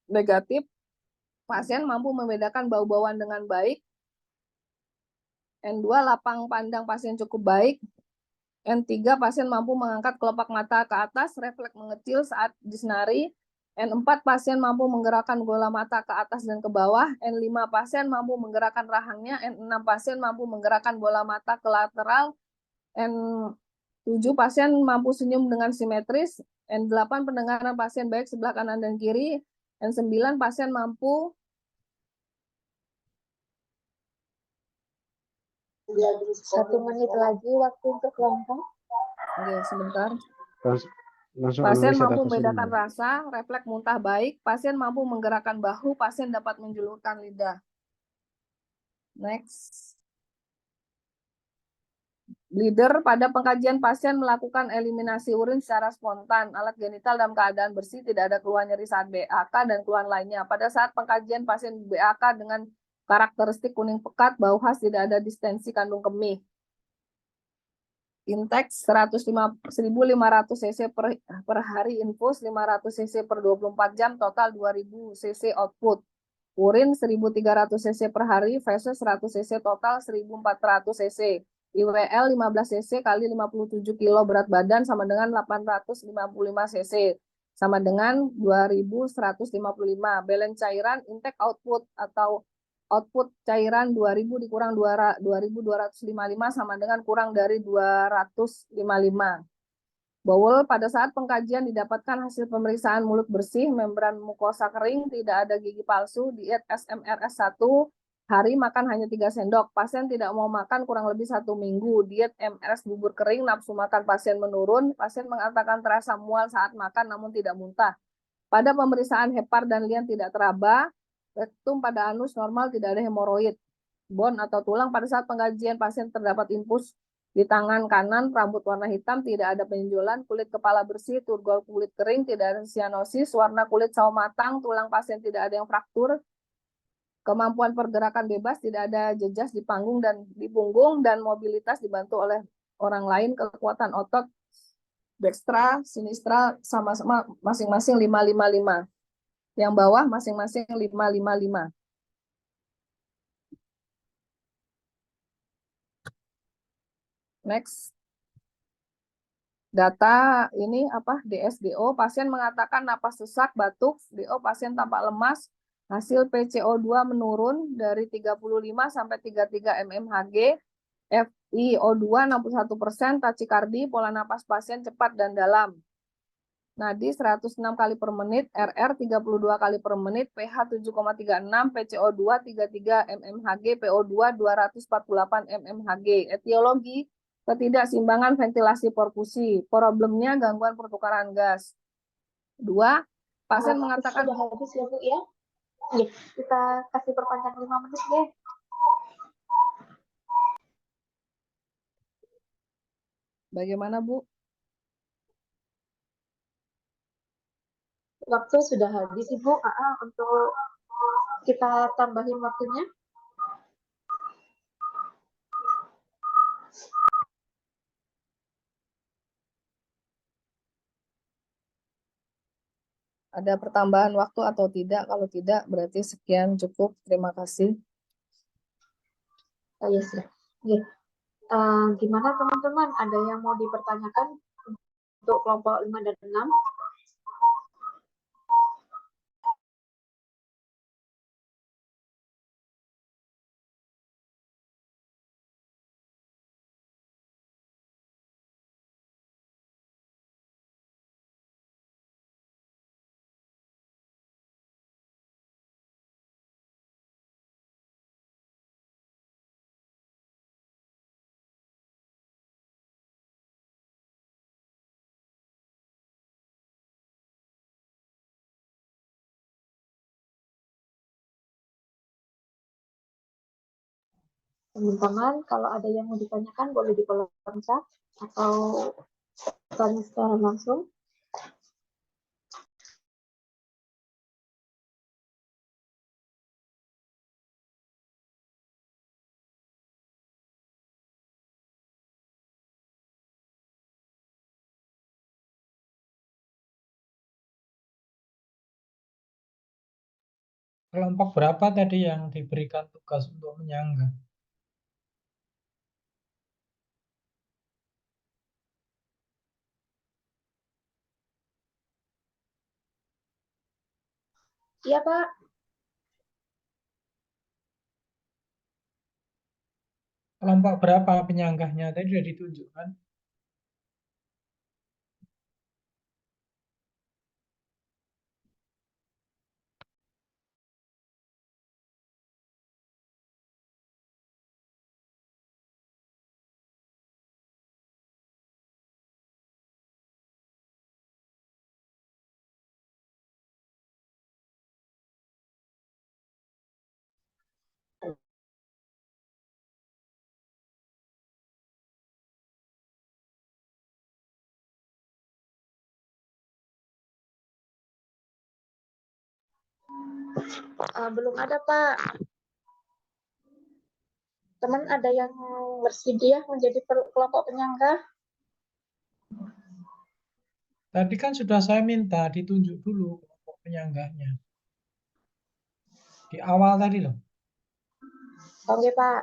negatif, pasien mampu membedakan bau-bauan dengan baik. N2, lapang pandang pasien cukup baik. N3 pasien mampu mengangkat kelopak mata ke atas, refleks mengecil saat disenari. N4 pasien mampu menggerakkan bola mata ke atas dan ke bawah. N5 pasien mampu menggerakkan rahangnya. N6 pasien mampu menggerakkan bola mata ke lateral. N7 pasien mampu senyum dengan simetris. N8 pendengaran pasien baik sebelah kanan dan kiri. N9 pasien mampu
1 menit lagi waktu untuk kelompok.
Oke, sebentar.
Langsung
Pasien
analisa
mampu
data
membedakan
sebelumnya.
rasa, refleks muntah baik, pasien mampu menggerakkan bahu, pasien dapat menjulurkan lidah. Next. Leader pada pengkajian pasien melakukan eliminasi urin secara spontan. Alat genital dalam keadaan bersih, tidak ada keluhan nyeri saat BAK dan keluhan lainnya. Pada saat pengkajian pasien BAK dengan karakteristik kuning pekat, bau khas, tidak ada distensi kandung kemih. Intake 1500 cc per hari, infus 500 cc per 24 jam, total 2000 cc output. Urin 1300 cc per hari, feses 100 cc, total 1400 cc. IWL 15 cc kali 57 kilo berat badan sama dengan 855 cc. Sama dengan 2155. Balance cairan, intake output atau output cairan 2000 dikurang 2255 sama dengan kurang dari 255. Bowel pada saat pengkajian didapatkan hasil pemeriksaan mulut bersih, membran mukosa kering, tidak ada gigi palsu, diet SMRS 1, hari makan hanya 3 sendok. Pasien tidak mau makan kurang lebih 1 minggu. Diet MRS bubur kering, nafsu makan pasien menurun. Pasien mengatakan terasa mual saat makan namun tidak muntah. Pada pemeriksaan hepar dan lian tidak teraba, rektum pada anus normal, tidak ada hemoroid. Bone atau tulang pada saat pengkajian pasien terdapat impus di tangan kanan, rambut warna hitam, tidak ada penjualan, kulit kepala bersih, turgor kulit kering, tidak ada sianosis, warna kulit sawo matang, tulang pasien tidak ada yang fraktur, kemampuan pergerakan bebas, tidak ada jejas di panggung dan di punggung, dan mobilitas dibantu oleh orang lain, kekuatan otot dextra, sinistra sama-sama masing-masing 555. Yang bawah masing-masing 555. Next. Data ini apa? DSDO, pasien mengatakan napas sesak, batuk, DO pasien tampak lemas, hasil PCO2 menurun dari 35 sampai 33 mmHg, FiO2 61%, tachikardi, pola napas pasien cepat dan dalam. Nadi 106 kali per menit, RR 32 kali per menit, pH 7,36, PCO2 33 mmHg, PO2 248 mmHg. Etiologi ketidakseimbangan ventilasi perfusi. Problemnya gangguan pertukaran gas. 2. Pasien mengatakan
sudah habis ya Bu ya. Oke, kita kasih perpanjang 5 menit deh.
bagaimana Bu?
Waktu sudah habis Ibu, untuk kita tambahin waktunya.
Ada pertambahan waktu atau tidak? Kalau tidak, berarti sekian cukup. Terima kasih.
Oh yes ya. Oke. Gimana teman-teman? Ada yang mau dipertanyakan untuk kelompok 5 dan 6? Teman-teman, kalau ada yang mau ditanyakan boleh di kolom chat atau tanya secara langsung.
Kelompok berapa tadi yang diberikan tugas untuk menyangga?
Iya, Pak.
Kelompok berapa penyanggahnya? Tadi sudah ditunjukkan.
Belum ada, Pak. Teman ada yang bersedia menjadi kelompok penyanggah?
Tadi kan sudah saya minta ditunjuk dulu kelompok penyanggahnya. Di awal tadi loh.
Oke, Pak.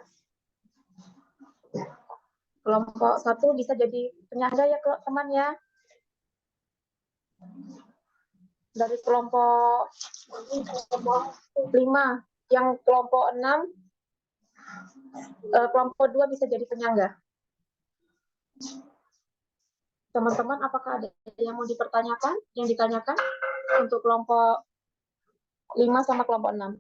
Kelompok 1 bisa jadi penyangga ya, teman ya. Dari kelompok 5, yang kelompok 6, kelompok 2 bisa jadi penyangga. Teman-teman, apakah ada yang mau dipertanyakan, yang ditanyakan untuk kelompok 5 sama kelompok 6?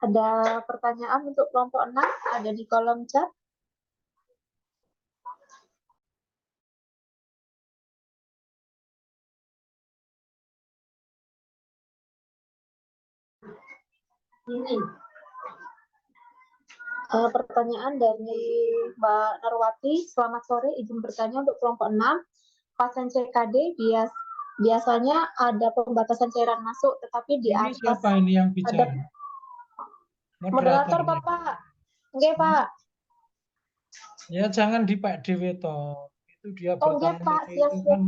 Ada pertanyaan untuk kelompok 6? Ada di kolom chat. Ini. Pertanyaan dari Mbak Narwati. Selamat sore, izin bertanya untuk kelompok 6. Pasien CKD biasanya ada pembatasan cairan masuk, tetapi di
Ini
atas
siapa ini yang bicara?
moderator,
Moderatornya.
Bapak. Oke, Pak.
Ya jangan di Pak Dewi toh. Itu dia
Oh, enggak,
bertanya
Pak.
itu
Siap-siap.
kan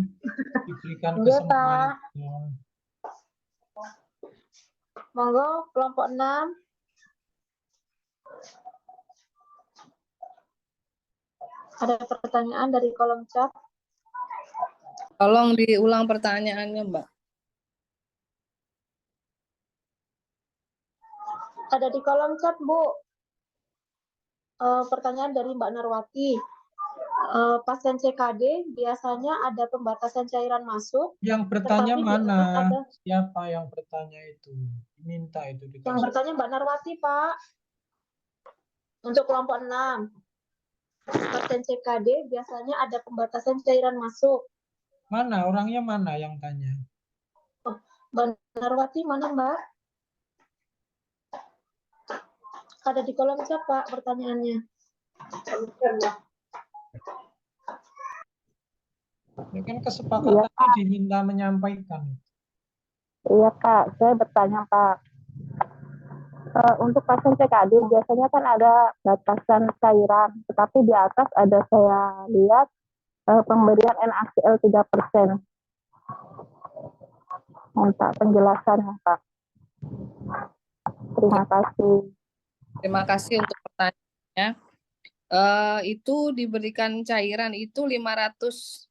diberikan
Enggak, Pak.
kesempatan.
Monggo, kelompok 6. Ada pertanyaan dari kolom chat.
Tolong diulang pertanyaannya, Mbak.
Ada di kolom chat, Bu. Pertanyaan dari Mbak Narwati. Pasien CKD biasanya ada pembatasan cairan masuk.
Yang bertanya
Tetapi di
mana?
atas ada-
Siapa yang bertanya itu? Minta itu
Yang
dikasih.
bertanya Mbak Narwati, Pak. Untuk kelompok 6. Pasien CKD biasanya ada pembatasan cairan masuk.
Mana? Orangnya mana yang tanya?
Mbak Narwati mana, Mbak? Ada di kolom chat, Pak, pertanyaannya.
Ya kan kesepakatannya diminta menyampaikan.
Iya Pak, saya bertanya Pak, untuk pasien CKD biasanya kan ada batasan cairan, tetapi di atas ada saya lihat pemberian NaCl 3%. Minta penjelasannya Pak. Terima kasih.
Terima kasih untuk pertanyaannya. Itu diberikan cairan itu 500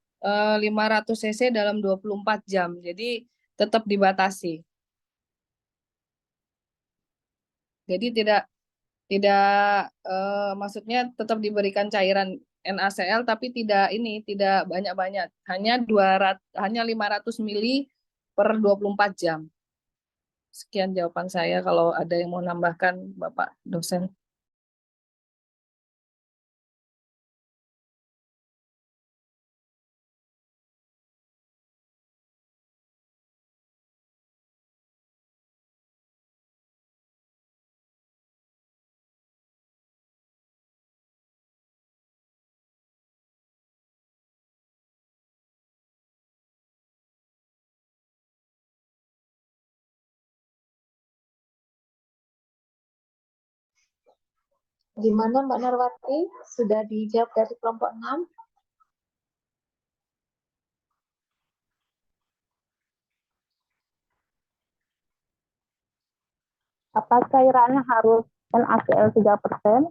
cc dalam 24 jam. Jadi tetap dibatasi. Jadi tidak maksudnya tetap diberikan cairan NaCl tapi tidak banyak-banyak. Hanya 500 mili per 24 jam. Sekian jawaban saya. Kalau ada yang mau nambahkan, Bapak dosen.
Gimana Mbak Narwati? Sudah dijawab dari kelompok 6?
Apa cairannya harus NaCl 3%?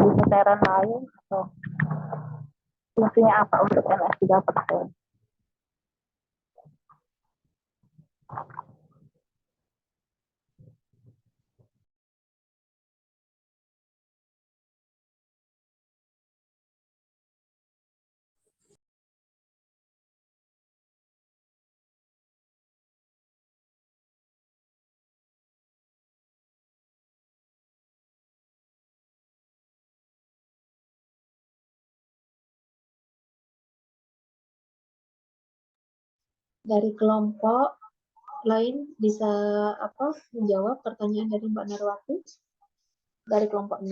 Bisa cairan lain atau fungsinya apa untuk NaCl 3%?
Dari kelompok lain bisa menjawab pertanyaan dari Mbak Narwati? Dari kelompok 6?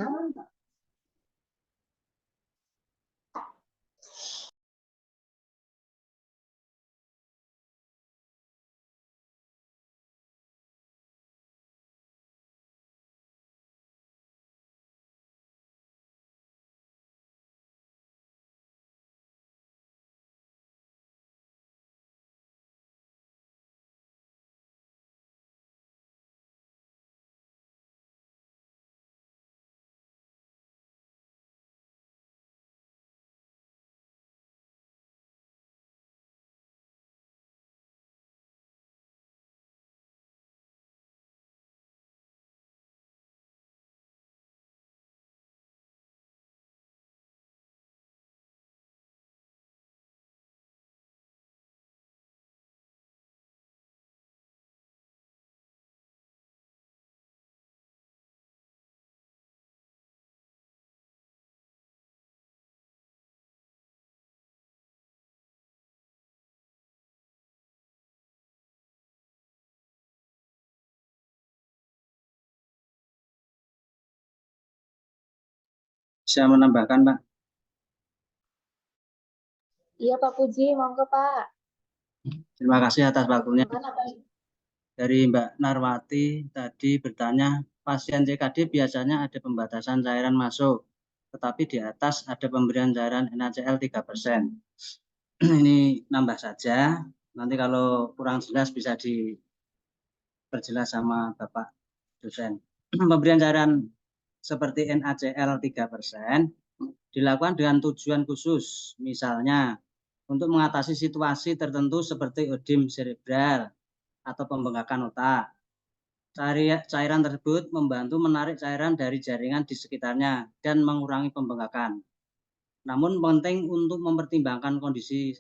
Bisa menambahkan, Pak?
Iya Pak Puji, monggo Pak.
Terima kasih atas waktunya.
Gimana Pak?
Dari Mbak Narwati tadi bertanya, pasien CKD biasanya ada pembatasan cairan masuk, tetapi di atas ada pemberian cairan NaCl 3%. Ini nambah saja, nanti kalau kurang jelas bisa diperjelas sama Bapak dosen. Pemberian cairan seperti NaCl 3% dilakukan dengan tujuan khusus, misalnya untuk mengatasi situasi tertentu seperti ödem cerebral atau pembengkakan otak. Cairan tersebut membantu menarik cairan dari jaringan di sekitarnya dan mengurangi pembengkakan. Namun penting untuk mempertimbangkan kondisi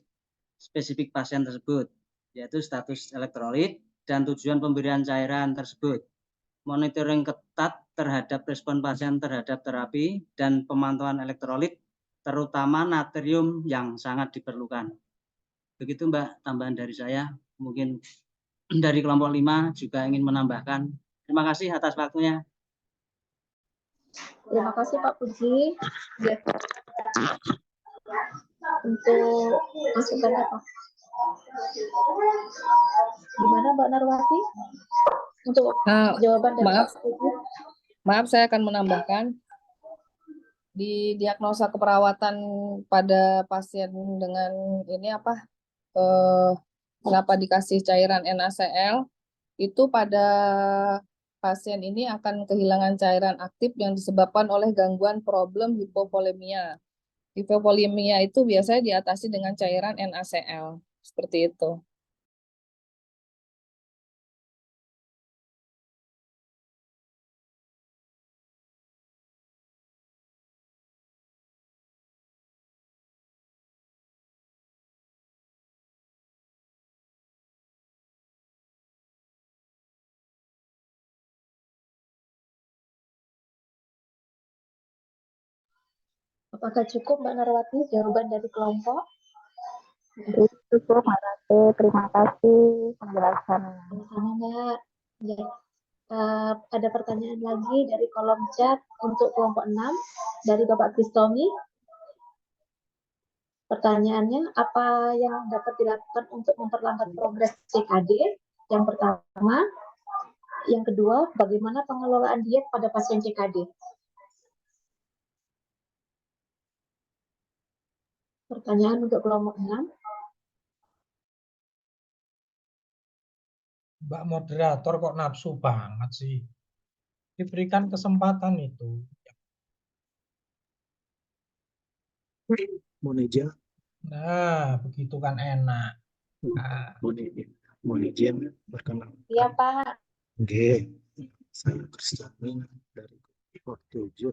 spesifik pasien tersebut, yaitu status elektrolit dan tujuan pemberian cairan tersebut. Monitoring ketat terhadap respon pasien terhadap terapi dan pemantauan elektrolit, terutama natrium yang sangat diperlukan. Begitu Mbak, tambahan dari saya. Mungkin dari kelompok 5 juga ingin menambahkan. Terima kasih atas waktunya.
Terima kasih Pak Puji. Ya. Untuk masukannya Pak. Gimana Mbak Narwati? Untuk jawaban dari
Maaf,
Pak Puji.
maaf saya akan menambahkan di diagnosa keperawatan pada pasien dengan ini kenapa dikasih cairan NaCl itu pada pasien ini akan kehilangan cairan aktif yang disebabkan oleh gangguan problem hipovolemia. Hipovolemia itu biasanya diatasi dengan cairan NaCl. Seperti itu.
Apakah cukup Mbak Narwati jawaban dari kelompok?
Cukup, Mbak Rate. Terima kasih penjelasannya.
Sama Mbak. Ya. Ada pertanyaan lagi dari kolom chat untuk kelompok 6 dari Bapak Kristomi. Pertanyaannya, apa yang dapat dilakukan untuk memperlambat progres CKD? Yang pertama. Yang kedua, bagaimana pengelolaan diet pada pasien CKD? Pertanyaan untuk kelompok 6.
Mbak moderator kok nafsu banget sih. Diberikan kesempatan itu.
Monija,
Nah, begitu kan enak. Nah,
Monija perkenalkan.
Iya Pak.
G, saya Kristiani dari kelompok 7.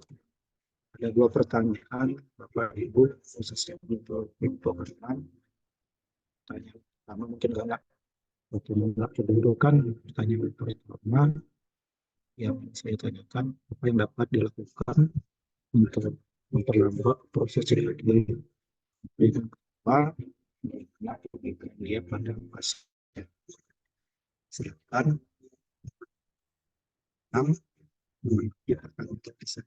Ada 2 pertanyaan, Bapak Ibu, khususnya untuk kelompok 6. Pertanyaan pertama mungkin enggak bagaimana kedudukan pertanyaan pertama yang saya tanyakan, apa yang dapat dilakukan untuk memperlambat proses CKD. Yang kedua, bagaimana kedudukan dia pada pasien. Silakan 6 dia akan kita bisa.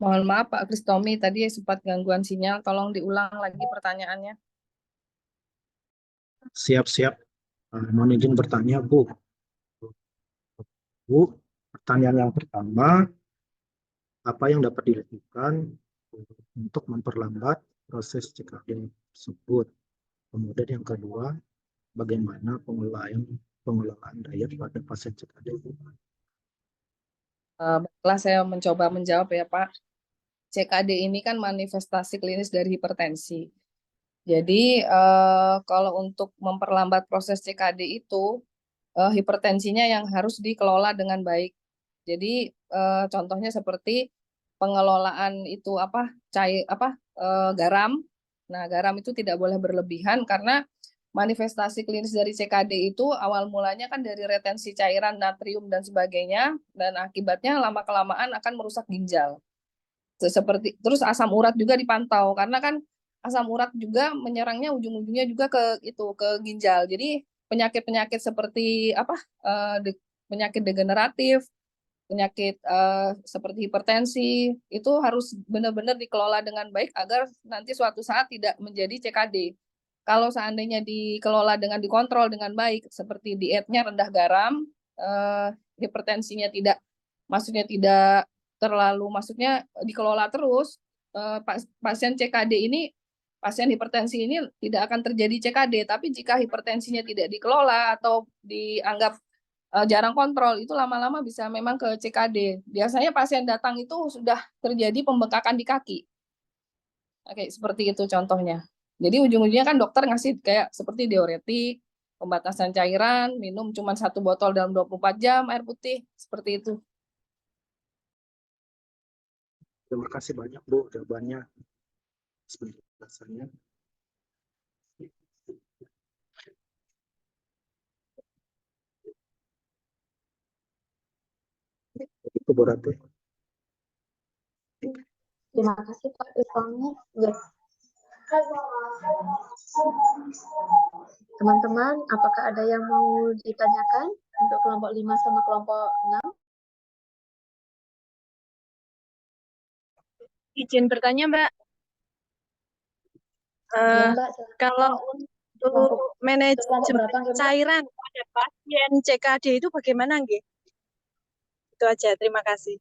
Mohon maaf Pak Kristomi, tadi sempat gangguan sinyal. Tolong diulang lagi pertanyaannya.
Siap-siap. Mohon izin bertanya, Bu. Bu, pertanyaan yang pertama, apa yang dapat dilakukan untuk memperlambat proses CKD tersebut? Kemudian yang kedua, bagaimana pengelolaan diet pada pasien CKD?
Baiklah, saya mencoba menjawab ya Pak. CKD ini kan manifestasi klinis dari hipertensi. Jadi kalau untuk memperlambat proses CKD itu, hipertensinya yang harus dikelola dengan baik. Jadi contohnya seperti pengelolaan itu garam. Nah, garam itu tidak boleh berlebihan karena manifestasi klinis dari CKD itu awal mulanya kan dari retensi cairan natrium dan sebagainya, dan akibatnya lama-kelamaan akan merusak ginjal. Seperti terus asam urat juga dipantau karena kan asam urat juga menyerangnya ujung-ujungnya juga ke ginjal. Jadi penyakit-penyakit seperti penyakit degeneratif, penyakit seperti hipertensi itu harus benar-benar dikelola dengan baik agar nanti suatu saat tidak menjadi CKD. Kalau seandainya dikelola dengan dikontrol dengan baik, seperti dietnya rendah garam, hipertensinya maksudnya tidak terlalu, maksudnya dikelola terus, pasien CKD ini, pasien hipertensi ini tidak akan terjadi CKD. Tapi jika hipertensinya tidak dikelola atau dianggap jarang kontrol, itu lama-lama bisa memang ke CKD. Biasanya pasien datang itu sudah terjadi pembengkakan di kaki. Oke, seperti itu contohnya. Jadi ujung-ujungnya kan dokter ngasih kayak seperti diuretik, pembatasan cairan, minum cuma 1 botol dalam 24 jam air putih, seperti itu.
Terima kasih banyak, Bu, jawabannya. Penjelasannya. Itu berarti.
Terima kasih Pak Kristomi. Yes. Teman-teman, apakah ada yang mau ditanyakan untuk kelompok 5 sama kelompok 6?
Izin bertanya, Mbak.
Ya
Eh,
Mbak,
kalau
silakan.
untuk
Kelompok kelompok
manajemen
berapa nggih, Mbak?
cairan pada pasien CKD itu bagaimana nggih? Itu aja, terima kasih.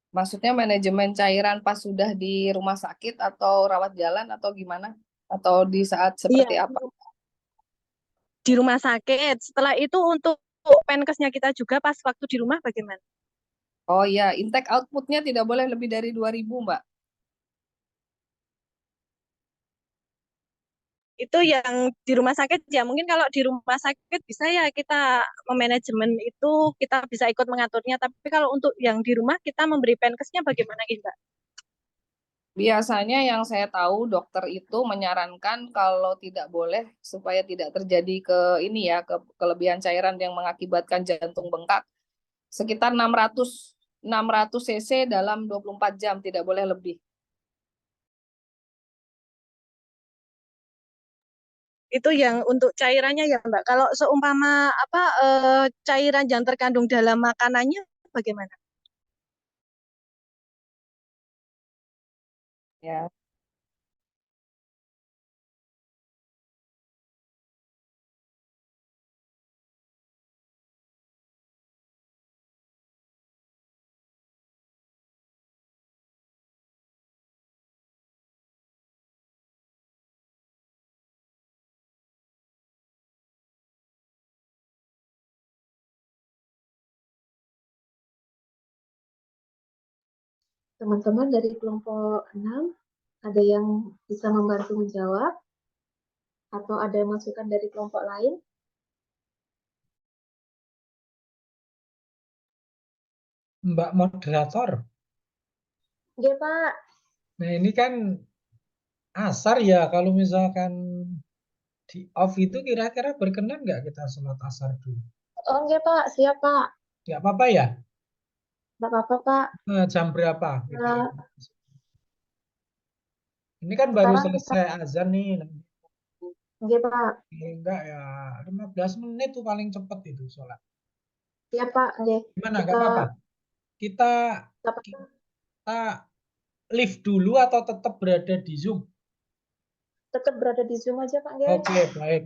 Maksudnya manajemen cairan pas sudah di rumah sakit atau rawat jalan atau gimana? Atau di saat
Iya,
seperti apa?
di rumah sakit. Setelah itu untuk penkesnya kita juga pas waktu di rumah bagaimana?
Oh iya, intake outputnya tidak boleh lebih dari 2.000, Mbak.
Itu yang di rumah sakit ya, mungkin kalau di rumah sakit bisa ya kita memanajemen itu, kita bisa ikut mengaturnya, tapi kalau untuk yang di rumah kita memberi penkesnya bagaimana gitu, Mbak?
Biasanya yang saya tahu dokter itu menyarankan kalau tidak boleh supaya tidak terjadi ke ini ya, ke kelebihan cairan yang mengakibatkan jantung bengkak sekitar 600 cc dalam 24 jam, tidak boleh lebih.
Itu yang untuk cairannya ya, Mbak. Kalau seumpama apa cairan yang terkandung dalam makanannya bagaimana?
Ya.
Teman-teman dari kelompok 6, ada yang bisa membantu menjawab atau ada masukan dari kelompok lain?
Mbak moderator.
Nggih, Pak.
Nah, ini kan asar ya, kalau misalkan di off itu kira-kira berkenan nggak kita sholat asar dulu?
Oh, nggih, Pak. Siap, Pak.
Nggak apa-apa ya?
Nggak apa-apa, Pak.
Jam berapa kita?
Nah,
Ini kan baru
sekarang kita,
selesai azan nih.
nggih, Pak.
Enggak ya, 15 menit tuh paling cepet itu sholat.
Siap, Pak. Nggih.
Gimana, nggak
Kita,
apa-apa? Kita,
nggak apa-apa.
kita live dulu atau tetap berada di Zoom?
Tetap berada di Zoom aja, Pak. Nggih.
Oke, baik.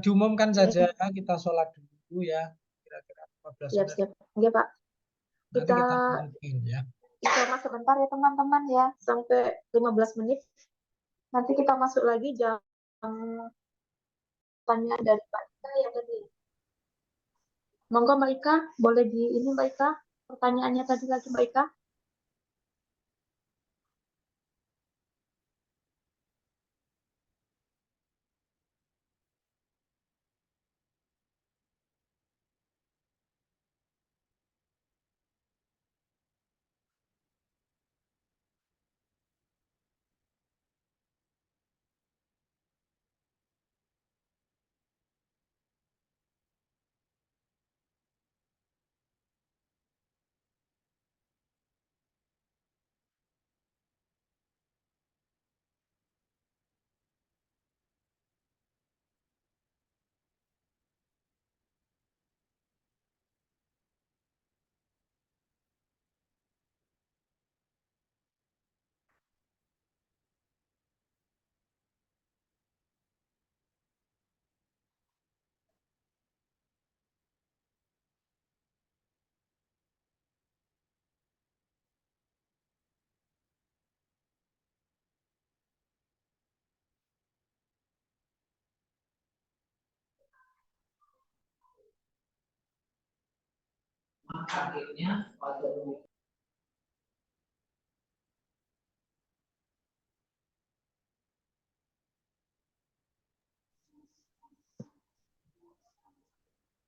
Diumumkan saja
Nggih.
kita sholat dulu ya. Kira-kira 15
Siap,
menit.
siap. Nggih, Pak.
Nanti
Kita
kita lanjutin ya.
istilah sebentar ya, teman-teman ya. Sampai 15 menit. Nanti kita masuk lagi jam tanya dari Pak Ika ya tadi. Monggo Mbak Ika, boleh di ini Mbak Ika, pertanyaannya tadi lagi Mbak Ika.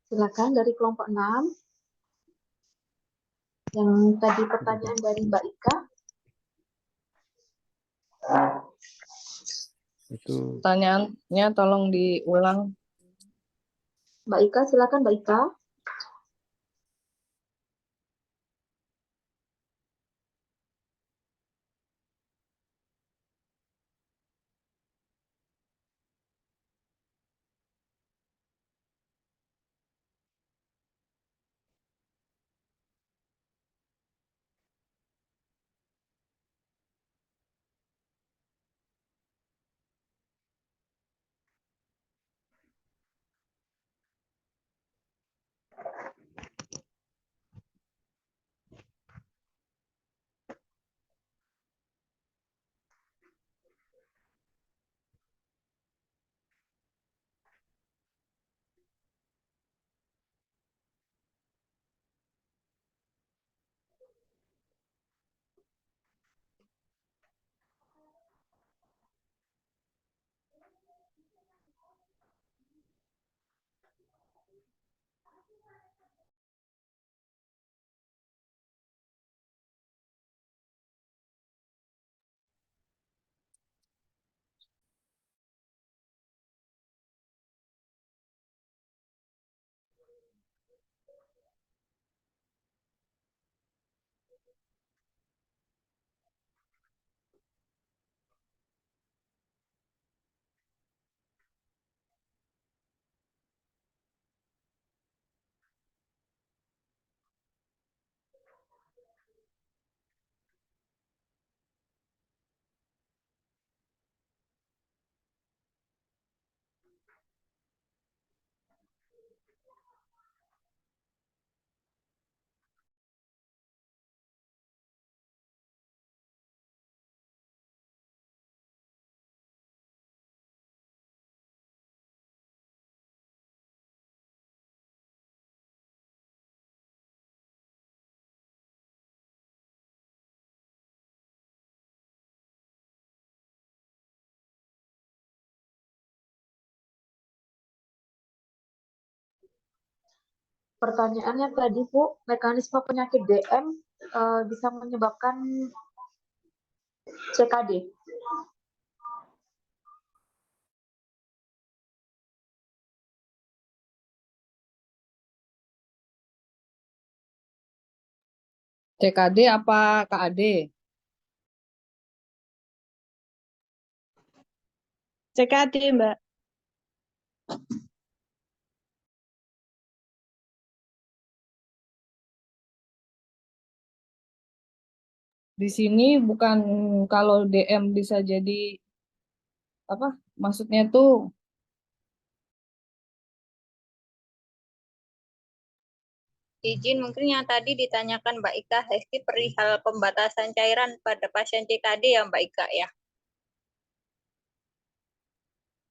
Silakan dari kelompok 6. Yang tadi pertanyaan dari Mbak Ika.
Itu
Pertanyaannya tolong diulang.
Mbak Ika, silakan Mbak Ika. Pertanyaannya tadi, Bu, mekanisme penyakit DM bisa menyebabkan CKD.
CKD apa KAD?
CKD, Mbak.
Di sini bukan, kalau DM bisa jadi apa? Maksudnya tuh
Izin mungkin yang tadi ditanyakan Mbak Ika Hesti perihal pembatasan cairan pada pasien CKD ya Mbak Ika ya.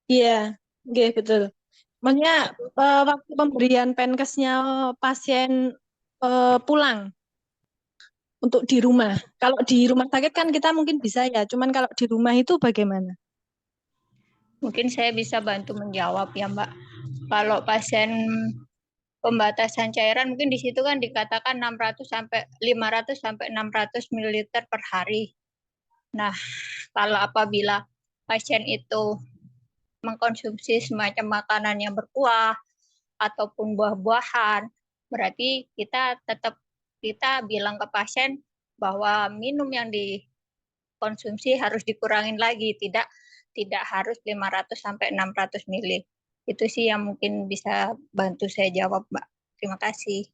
Iya, oke, betul. Maksudnya waktu pemberian penkesnya pasien pulang untuk di rumah. Kalau di rumah sakit kan kita mungkin bisa ya, cuman kalau di rumah itu bagaimana?
Mungkin saya bisa bantu menjawab ya Mbak. Kalau pasien pembatasan cairan mungkin di situ kan dikatakan 500 sampai 600 ml per hari. Nah, kalau apabila pasien itu mengkonsumsi semacam makanan yang berkuah ataupun buah-buahan, berarti kita bilang ke pasien bahwa minum yang dikonsumsi harus dikurangin lagi, tidak harus 500 sampai 600 ml. Itu sih yang mungkin bisa bantu saya jawab, Mbak. Terima kasih.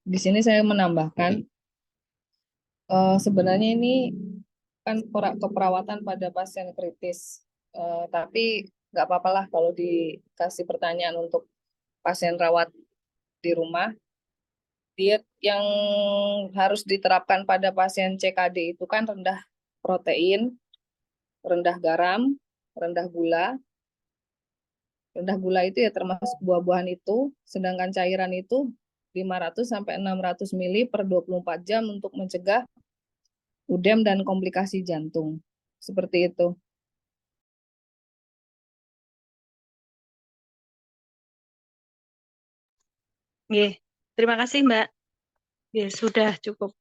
di sini saya menambahkan sebenarnya ini kan keperawatan pada pasien kritis, tapi nggak apa-apa lah kalau dikasih pertanyaan untuk pasien rawat di rumah. Diet yang harus diterapkan pada pasien CKD itu kan rendah protein, rendah garam, rendah gula. Rendah gula itu ya termasuk buah-buahan itu, sedangkan cairan itu 500 sampai 600 ml per 24 jam untuk mencegah udem dan komplikasi jantung. Seperti itu.
Oke, terima kasih Mbak. Ya, sudah cukup.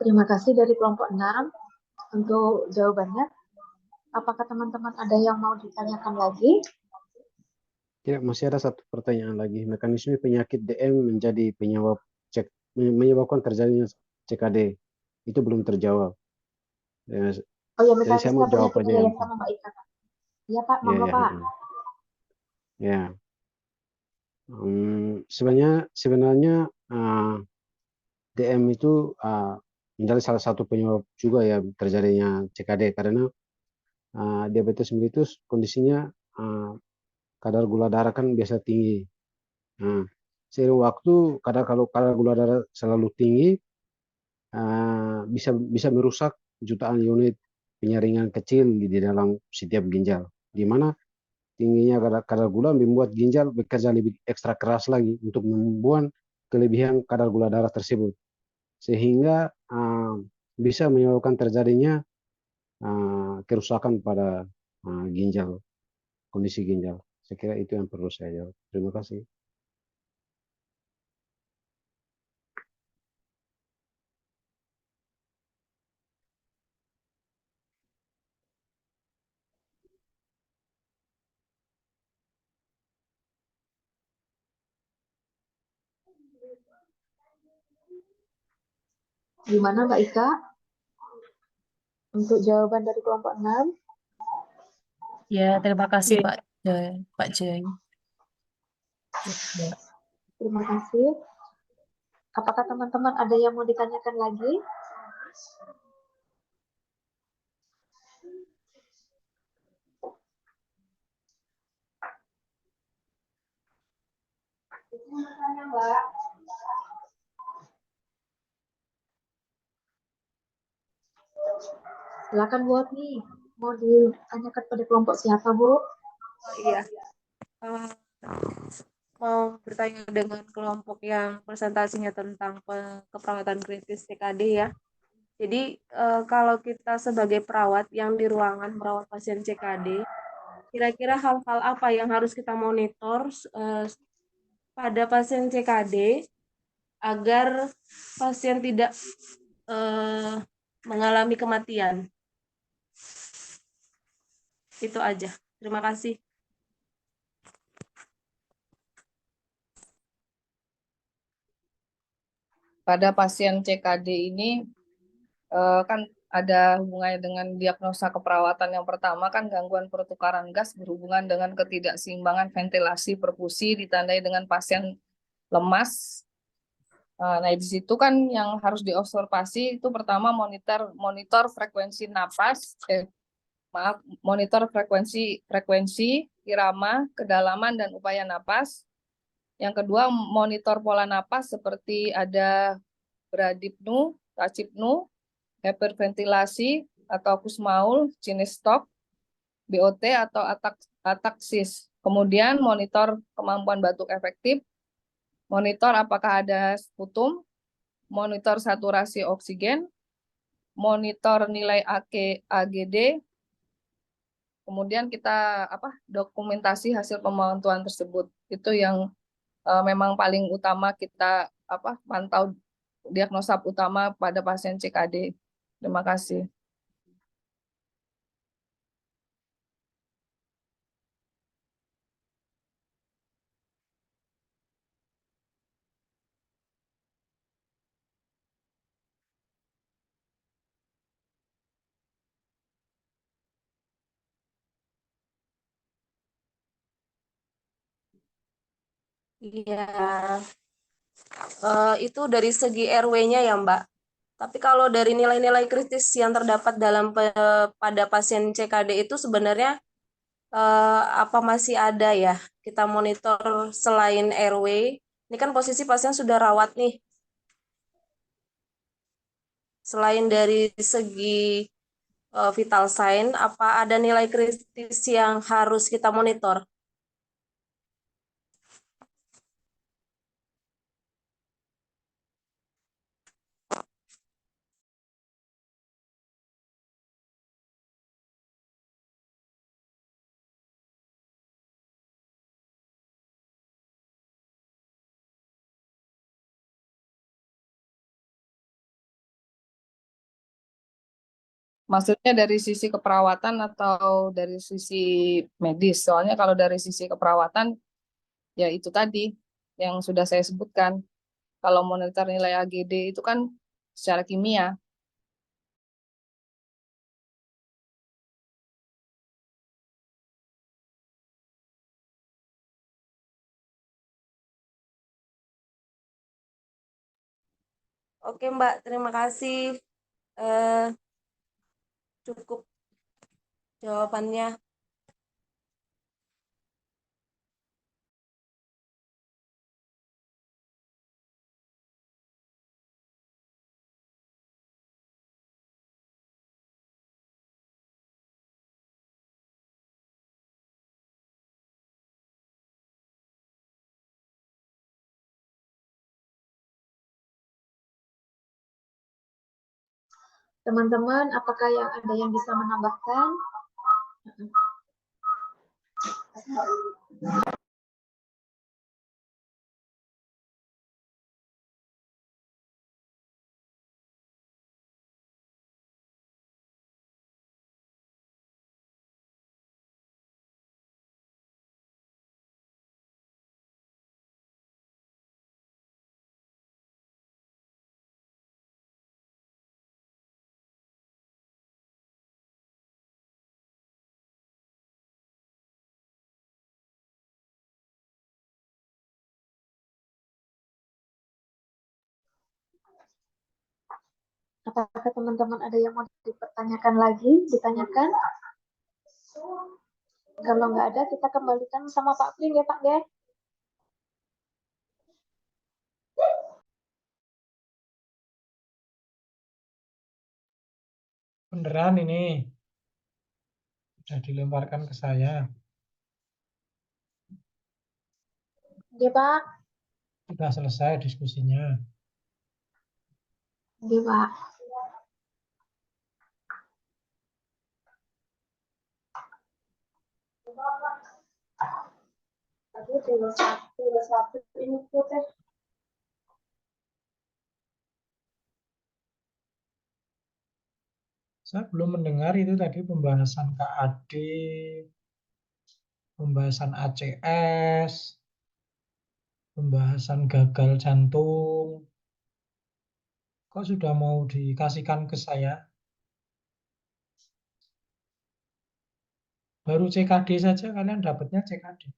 Terima kasih dari kelompok 6 untuk jawabannya. Apakah teman-teman ada yang mau ditanyakan lagi?
Ya, masih ada satu pertanyaan lagi. Mekanisme penyakit DM menjadi menyebabkan terjadinya CKD. Itu belum terjawab. Ya,
Oh ya,
jadi saya mau
mekanisme
jawab
penyakit
aja
yang sama Mbak Ika. Iya Pak,
ya,
monggo
ya,
Pak.
ya. Sebenarnya DM itu menjadi salah satu penyebab juga ya terjadinya CKD karena diabetes mellitus kondisinya kadar gula darah kan biasa tinggi. Nah, seiring waktu kalau kadar gula darah selalu tinggi bisa merusak jutaan unit penyaringan kecil di dalam setiap ginjal, di mana tingginya kadar gula membuat ginjal bekerja lebih ekstra keras lagi untuk membuang kelebihan kadar gula darah tersebut, sehingga bisa menyebabkan terjadinya kerusakan pada ginjal, kondisi ginjal. Saya kira itu yang perlu saya jawab. Terima kasih.
Gimana Mbak Ika? Untuk jawaban dari kelompok 6?
Ya, terima kasih
Iya.
Pak Joy. Ya.
Terima kasih. Apakah teman-teman ada yang mau ditanyakan lagi? Mbak. Silakan buat nih, mau ditanyakan pada kelompok siapa, Bu?
Iya, mau bertanya dengan kelompok yang presentasinya tentang keperawatan kritis TKD ya. Jadi kalau kita sebagai perawat yang di ruangan merawat pasien CKD, kira-kira hal-hal apa yang harus kita monitor pada pasien CKD agar pasien tidak mengalami kematian? Itu aja. Terima kasih.
Pada pasien CKD ini kan ada hubungannya dengan diagnosa keperawatan. Yang pertama kan gangguan pertukaran gas berhubungan dengan ketidakseimbangan ventilasi perfusi ditandai dengan pasien lemas. Nah, di situ kan yang harus diobservasi itu pertama monitor frekuensi napas, monitor frekuensi irama, kedalaman dan upaya napas. Yang kedua monitor pola napas seperti ada bradipnu, tacipnu, hiperventilasi atau kusmaul, jenis stok, BOT atau ataksis. Kemudian monitor kemampuan batuk efektif, monitor apakah ada sputum, monitor saturasi oksigen, monitor nilai AGD, kemudian kita dokumentasi hasil pemantauan tersebut. Itu yang memang paling utama kita pantau diagnosa utama pada pasien CKD. Terima kasih.
Iya, itu dari segi RW-nya ya Mbak. Tapi kalau dari nilai-nilai kritis yang terdapat pada pasien CKD itu sebenarnya apa masih ada ya? Kita monitor selain RW. Ini kan posisi pasien sudah rawat nih. Selain dari segi vital sign, apa ada nilai kritis yang harus kita monitor?
Maksudnya dari sisi keperawatan atau dari sisi medis? Soalnya kalau dari sisi keperawatan, ya itu tadi yang sudah saya sebutkan. Kalau monitor nilai AGD itu kan secara kimia.
Oke Mbak, terima kasih. Cukup jawabannya.
Teman-teman, apakah ada yang bisa menambahkan? Apakah teman-teman ada yang mau dipertanyakan lagi? Ditanyakan? Kalau nggak ada, kita kembalikan sama Pak Pring ya Pak ya.
Beneran ini sudah dilemparkan ke saya.
Oke Pak.
Sudah selesai diskusinya.
Oke Pak. Tadi satu ini putih.
Saya belum mendengar itu tadi pembahasan KAD, pembahasan ACS, pembahasan gagal jantung. Kok sudah mau dikasihkan ke saya? Baru CKD saja kalian dapatnya CKD.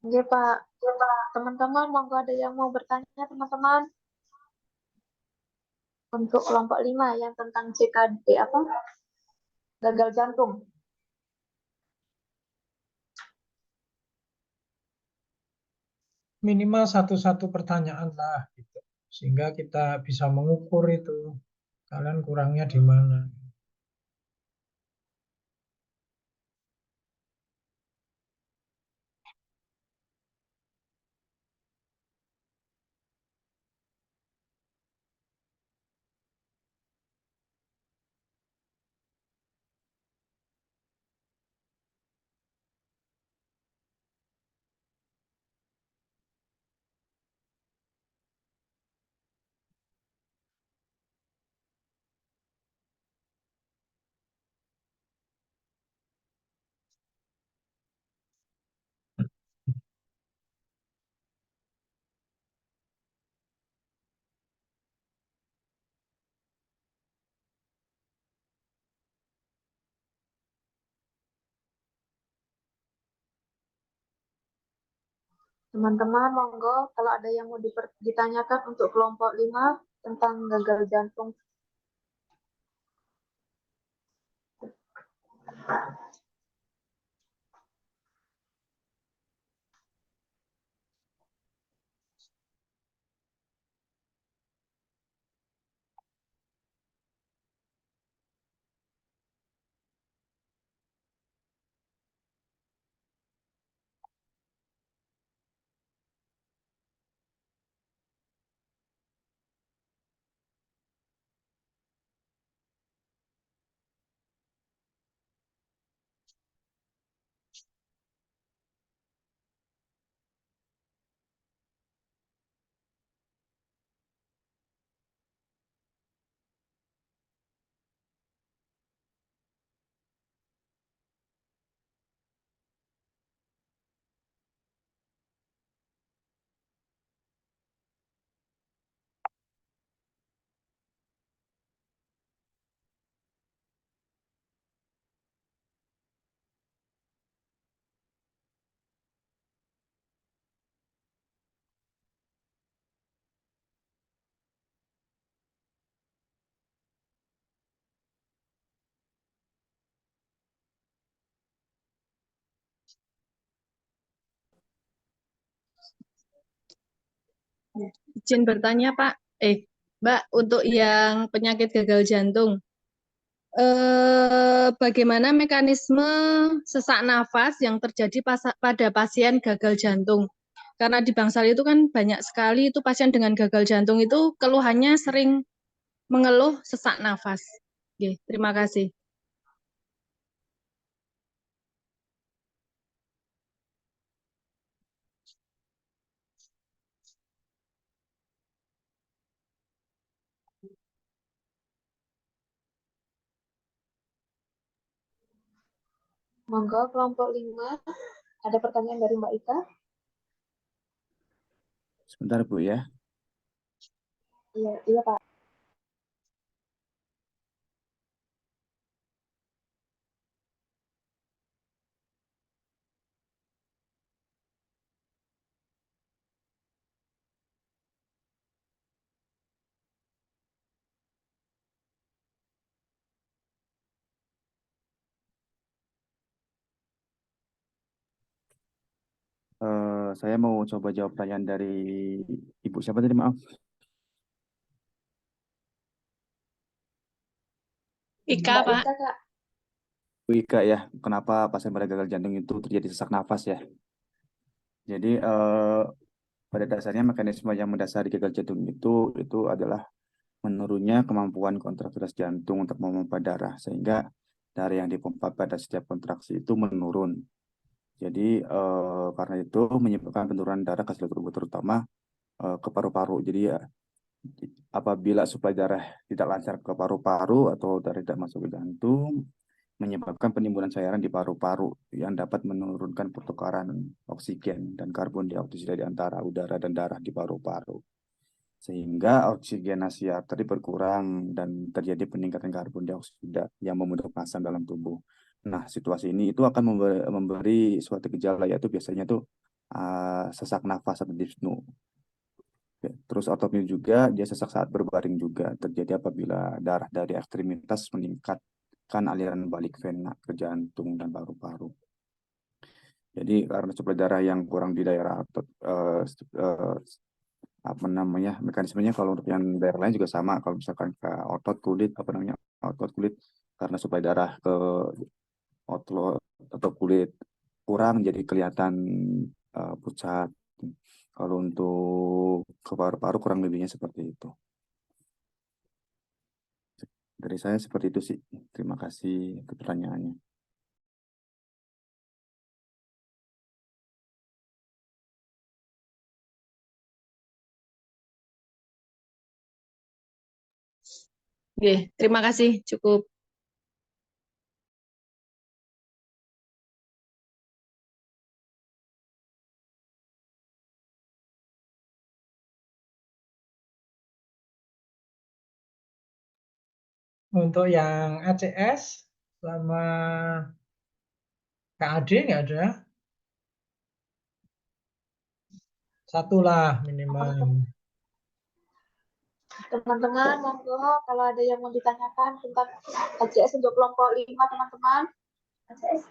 Oke Pak. Teman-teman, monggo ada yang mau bertanya teman-teman? Untuk kelompok 5 yang tentang CKD apa? Gagal jantung.
Minimal satu pertanyaan lah gitu. Sehingga kita bisa mengukur itu kalian kurangnya di mana.
Teman-teman, monggo kalau ada yang mau ditanyakan untuk kelompok 5 tentang gagal jantung.
Izin bertanya Pak, Mbak, untuk yang penyakit gagal jantung, bagaimana mekanisme sesak nafas yang terjadi pada pasien gagal jantung? Karena di Bangsal itu kan banyak sekali itu pasien dengan gagal jantung itu keluhannya sering
mengeluh sesak nafas. Oke, terima kasih.
Monggo kelompok 5. Ada pertanyaan dari Mbak Ika?
Sebentar Bu ya.
Iya, iya Pak.
Saya mau coba jawab pertanyaan dari Ibu siapa tadi, maaf?
Ika,
Mbak
Pak.
Ika, Kak.
Bu Ika ya, kenapa pasien pada gagal jantung itu terjadi sesak nafas ya? Jadi pada dasarnya mekanisme yang mendasari gagal jantung itu adalah menurunnya kemampuan kontraktivitas jantung untuk memompa darah, sehingga darah yang dipompa pada setiap kontraksi itu menurun. Jadi karena itu menyebabkan penurunan darah ke seluruh tubuh, terutama ke paru-paru. Jadi ya, apabila suplai darah tidak lancar ke paru-paru atau darah tidak masuk ke jantung, menyebabkan penimbunan cairan di paru-paru yang dapat menurunkan pertukaran oksigen dan karbon dioksida di antara udara dan darah di paru-paru. Sehingga oksigenasi arteri berkurang dan terjadi peningkatan karbon dioksida yang memudahkan pasang dalam tubuh. Nah, situasi ini itu akan memberi suatu gejala, yaitu biasanya tuh sesak nafas atau dyspnea. Terus ortopni juga, dia sesak saat berbaring juga terjadi apabila darah dari ekstremitas meningkatkan aliran balik vena ke jantung dan paru-paru. Jadi karena suplai darah yang kurang di daerah otot, apa namanya, mekanismenya kalau untuk yang daerah lain juga sama. Kalau misalkan ke otot kulit, otot kulit, karena suplai darah ke otot atau kulit kurang, jadi kelihatan pucat. Kalau untuk ke paru-paru kurang lebihnya seperti itu. Dari saya seperti itu sih. Terima kasih untuk pertanyaannya.
Oke, terima kasih. Cukup.
Untuk yang ACS, sama KAD nggak ada? Satu lah minimal.
Teman-teman, monggo kalau ada yang mau ditanyakan tentang ACS untuk kelompok 5, teman-teman. ACS.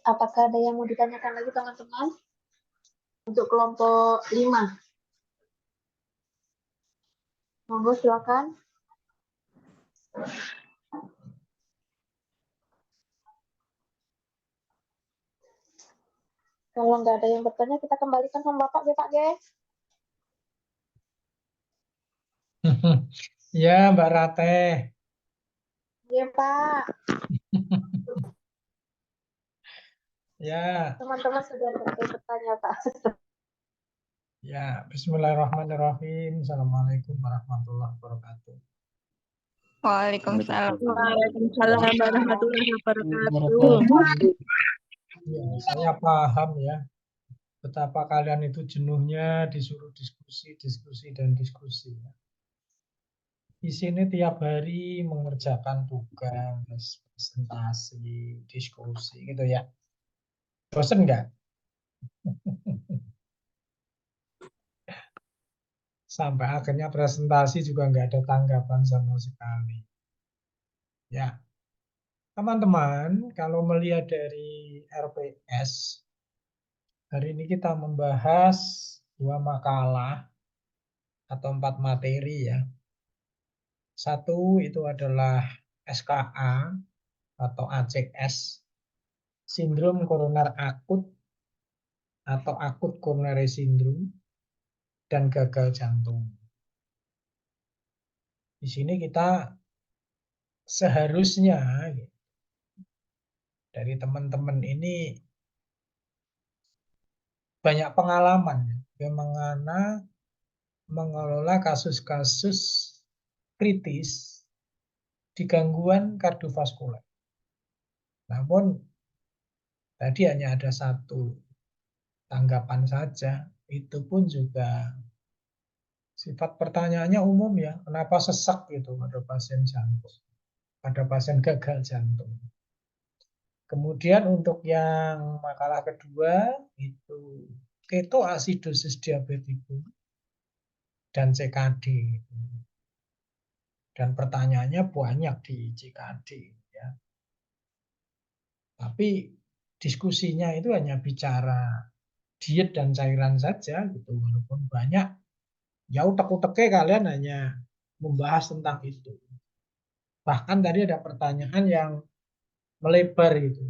Apakah ada yang mau ditanyakan lagi, teman-teman? Untuk kelompok 5. Monggo silakan. Kalau nggak ada yang bertanya, kita kembalikan sama Bapak ya Pak ya.
Ya, Mbak Rate.
Iya Pak.
Ya,
Teman-teman sudah bertanya Pak.
ya. Bismillahirrahmanirrahim. Assalamualaikum warahmatullahi wabarakatuh.
Waalaikumsalam.
Waalaikumsalam warahmatullahi wabarakatuh.
Ya, saya paham ya betapa kalian itu jenuhnya disuruh diskusi, dan diskusi. Ya. Di sini tiap hari mengerjakan tugas, presentasi, diskusi gitu ya. Bosen nggak? Sampai akhirnya presentasi juga nggak ada tanggapan sama sekali. Ya, teman-teman, kalau melihat dari RPS, hari ini kita membahas 2 makalah atau 4 materi ya. Satu itu adalah SKA atau ACS, sindrom koroner akut atau akut coronary syndrome, dan gagal jantung. Di sini kita seharusnya dari teman-teman ini banyak pengalaman bagaimana mengelola kasus-kasus kritis di gangguan kardiovaskuler. Namun tadi hanya ada satu tanggapan saja, itu pun juga sifat pertanyaannya umum ya, kenapa sesak gitu pada pasien jantung, pada pasien gagal jantung. Kemudian untuk yang makalah kedua itu ketoasidosis diabetikum dan CKD. Dan pertanyaannya banyak di CKD ya. Tapi diskusinya itu hanya bicara diet dan cairan saja gitu, walaupun banyak ya utek-uteknya kalian hanya membahas tentang itu. Bahkan tadi ada pertanyaan yang melebar gitu.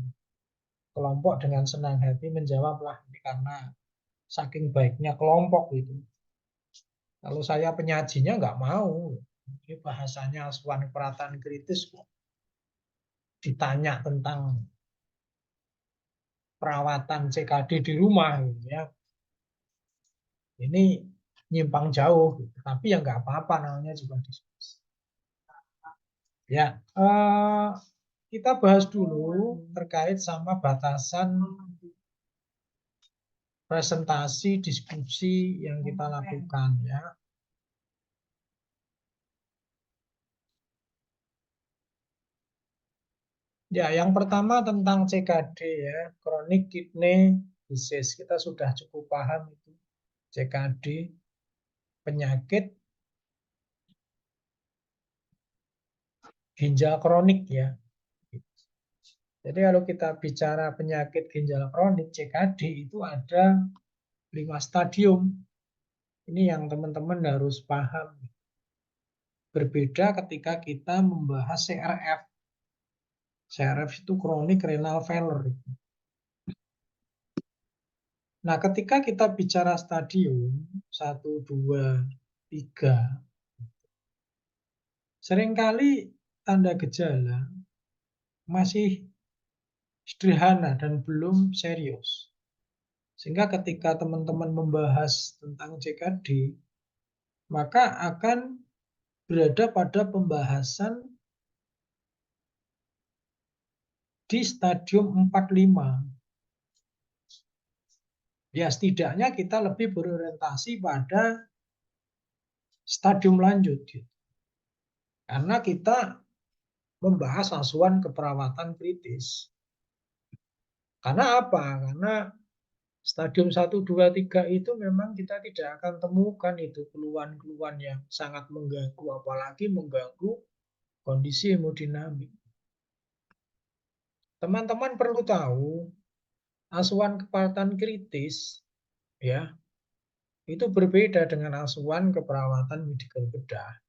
Kelompok dengan senang hati menjawablah ini karena saking baiknya kelompok gitu. Kalau saya penyajinya nggak mau. Ini bahasanya asuhan keparatan kritis kok. Ditanya tentang perawatan CKD di rumah gitu ya. Ini nyimpang jauh gitu. Tapi ya nggak apa-apa, namanya juga diskusi. Ya, kita bahas dulu terkait sama batasan presentasi diskusi yang kita lakukan ya. Ya, yang pertama tentang CKD ya, chronic kidney disease. Kita sudah cukup paham itu. CKD, penyakit ginjal kronik ya. Jadi kalau kita bicara penyakit ginjal kronik, CKD itu ada 5 stadium. Ini yang teman-teman harus paham. Berbeda ketika kita membahas CRF. CRF itu chronic renal failure. Nah, ketika kita bicara stadium 1, 2, 3, seringkali tanda gejala masih sederhana dan belum serius. Sehingga ketika teman-teman membahas tentang CKD, maka akan berada pada pembahasan di stadium 4-5. Ya, setidaknya kita lebih berorientasi pada stadium lanjut. Karena kita membahas asuhan keperawatan kritis. Karena apa? Karena stadium 1, 2, 3 itu memang kita tidak akan temukan itu keluhan-keluhan yang sangat mengganggu, apalagi mengganggu kondisi hemodinamik. Teman-teman perlu tahu, asuhan keperawatan kritis ya itu berbeda dengan asuhan keperawatan medikal bedah.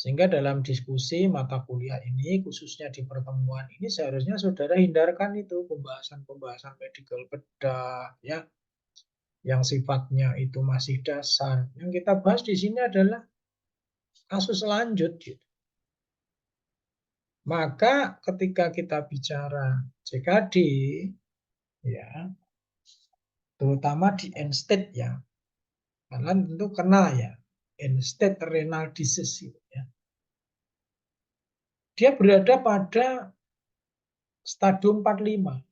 Sehingga dalam diskusi mata kuliah ini, khususnya di pertemuan ini, seharusnya saudara hindarkan itu pembahasan-pembahasan medical bedah, ya, yang sifatnya itu masih dasar. Yang kita bahas di sini adalah kasus lanjut. Gitu. Maka ketika kita bicara CKD, ya, terutama di end stage ya, kalian tentu kenal ya, end stage renal disease gitu ya. Dia berada pada stadium 45.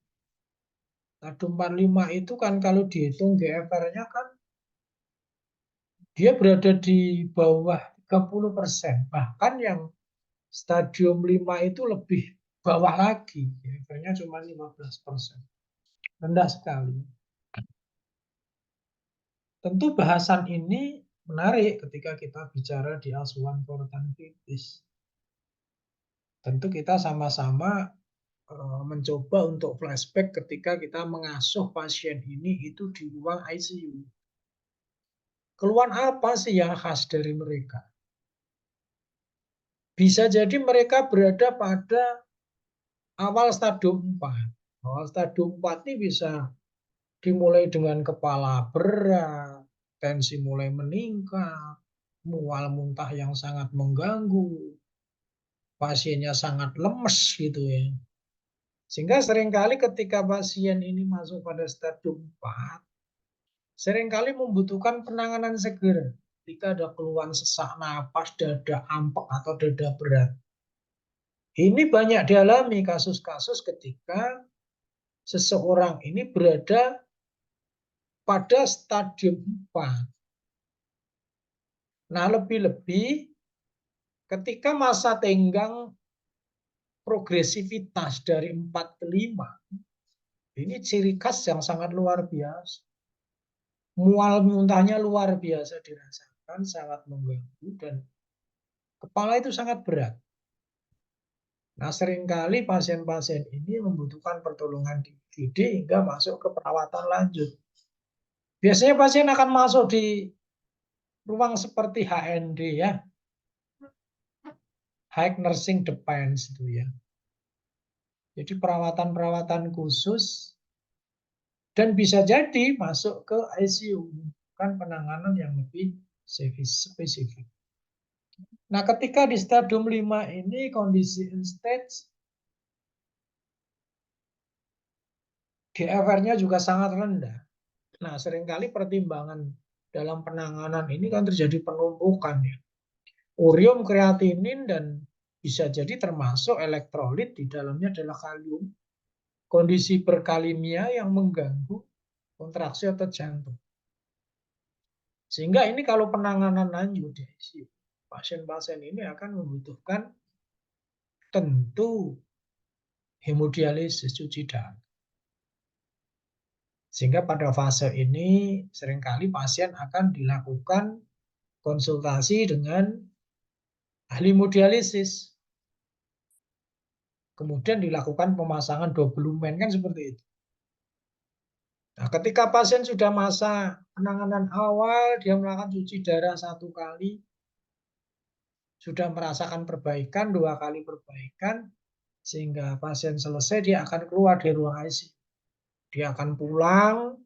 Stadium 45 itu kan kalau dihitung GFR-nya kan dia berada di bawah 30%. Bahkan yang stadium 5 itu lebih bawah lagi. GFR-nya cuma 15%. Rendah sekali. Tentu bahasan ini menarik ketika kita bicara di asuhan korotan kritis. Tentu kita sama-sama mencoba untuk flashback ketika kita mengasuh pasien ini itu di ruang ICU. Keluhan apa sih yang khas dari mereka? Bisa jadi mereka berada pada awal stadium 4. Awal stadium 4 ini bisa dimulai dengan kepala berat, tensi mulai meningkat, mual muntah yang sangat mengganggu, pasiennya sangat lemes gitu ya. Sehingga seringkali ketika pasien ini masuk pada stadium 4, seringkali membutuhkan penanganan segera. Ketika ada keluhan sesak napas, dada ampek atau dada berat. Ini banyak dialami kasus-kasus ketika seseorang ini berada pada stadium 4. Nah, lebih-lebih ketika masa tenggang progresivitas dari 4 ke 5, ini ciri khas yang sangat luar biasa. Mual muntahnya luar biasa dirasakan, sangat mengganggu, dan kepala itu sangat berat. Nah, seringkali pasien-pasien ini membutuhkan pertolongan di IGD hingga masuk ke perawatan lanjut. Biasanya pasien akan masuk di ruang seperti HND ya, High Nursing Defense itu ya. Jadi perawatan-perawatan khusus dan bisa jadi masuk ke ICU, kan penanganan yang lebih spesifik. Nah, ketika di stadium 5 ini kondisi end stage, GFR-nya juga sangat rendah. Nah, seringkali pertimbangan dalam penanganan ini kan terjadi penumpukan ya. Urium, kreatinin, dan bisa jadi termasuk elektrolit di dalamnya adalah kalium. Kondisi berkalimia yang mengganggu kontraksi otot jantung. Sehingga ini kalau penanganan lanjut di ICU, pasien-pasien ini akan membutuhkan tentu hemodialisis, cuci darah. Sehingga pada fase ini seringkali pasien akan dilakukan konsultasi dengan ahli hemodialisis. Kemudian dilakukan pemasangan double lumen, kan seperti itu. Nah, ketika pasien sudah masa penanganan awal, dia melakukan cuci darah 1 kali, sudah merasakan perbaikan, 2 kali perbaikan, sehingga pasien selesai, dia akan keluar dari ruang ICU. Dia akan pulang,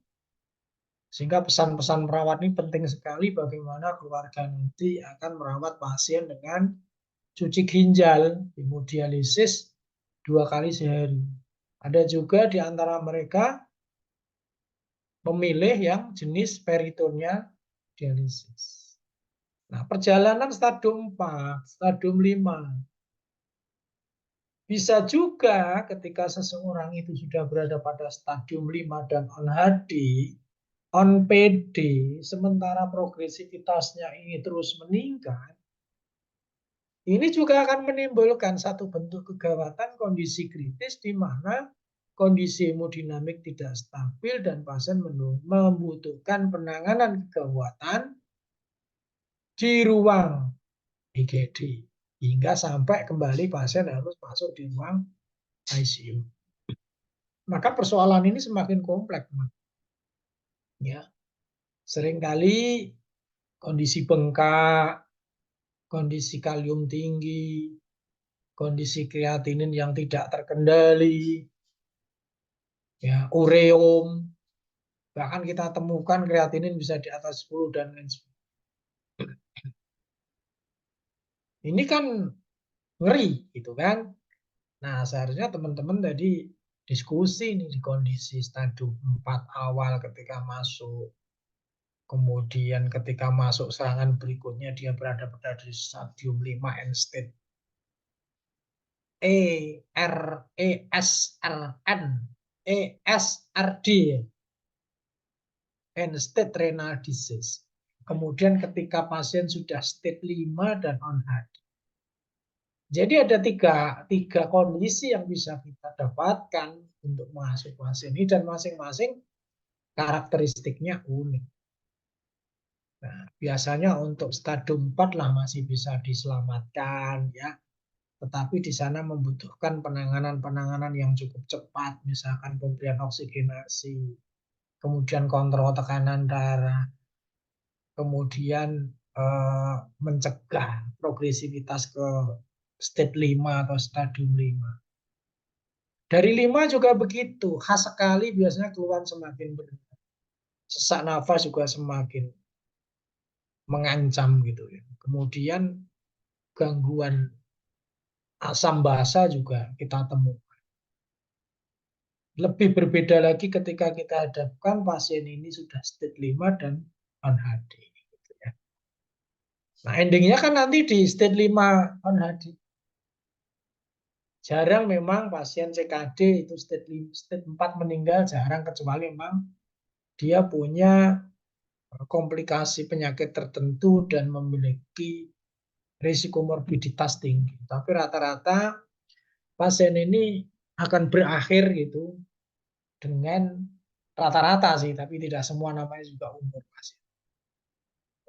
sehingga pesan-pesan perawat ini penting sekali bagaimana keluarga nanti akan merawat pasien dengan cuci ginjal, hemodialisis 2 kali sehari. Ada juga di antara mereka memilih yang jenis peritoneal dialisis. Nah, perjalanan stadium 4, stadium 5. Bisa juga ketika seseorang itu sudah berada pada stadium 5 dan on HD, on PD, sementara progresivitasnya ini terus meningkat, ini juga akan menimbulkan satu bentuk kegawatan kondisi kritis di mana kondisi hemodinamik tidak stabil dan pasien membutuhkan penanganan kegawatan di ruang IGD hingga sampai kembali pasien harus masuk di ruang ICU. Maka persoalan ini semakin kompleks. Ya, seringkali kondisi bengkak, kondisi kalium tinggi, kondisi kreatinin yang tidak terkendali, ya, ureum, bahkan kita temukan kreatinin bisa di atas 10 dan lain sebagainya. Ini kan ngeri gitu kan. Nah, seharusnya teman-teman tadi diskusi nih di kondisi stadium 4 awal ketika masuk. Kemudian ketika masuk serangan berikutnya dia berada pada di stadium 5 end state. ESRN, ESRD, end state renal disease. Kemudian ketika pasien sudah state 5 dan on-HD. Jadi ada tiga kondisi yang bisa kita dapatkan untuk masuk pasien ini dan masing-masing karakteristiknya unik. Nah, biasanya untuk stadium 4 lah masih bisa diselamatkan ya. Tetapi di sana membutuhkan penanganan yang cukup cepat, misalkan pemberian oksigenasi, kemudian kontrol tekanan darah, kemudian mencegah progresivitas ke state 5 atau stadium 5. Dari 5 juga begitu, khas sekali biasanya keluhan semakin berat. Sesak nafas juga semakin mengancam gitu ya. Kemudian gangguan asam basa juga kita temukan. Lebih berbeda lagi ketika kita hadapkan pasien ini sudah state 5 dan on-HD. Gitu ya. Nah, endingnya kan nanti di state 5 on-HD. Jarang memang pasien CKD itu state 4 meninggal, jarang, kecuali memang dia punya komplikasi penyakit tertentu dan memiliki risiko morbiditas tinggi. Tapi rata-rata pasien ini akan berakhir gitu dengan rata-rata sih, tapi tidak semua, namanya juga umur pasien.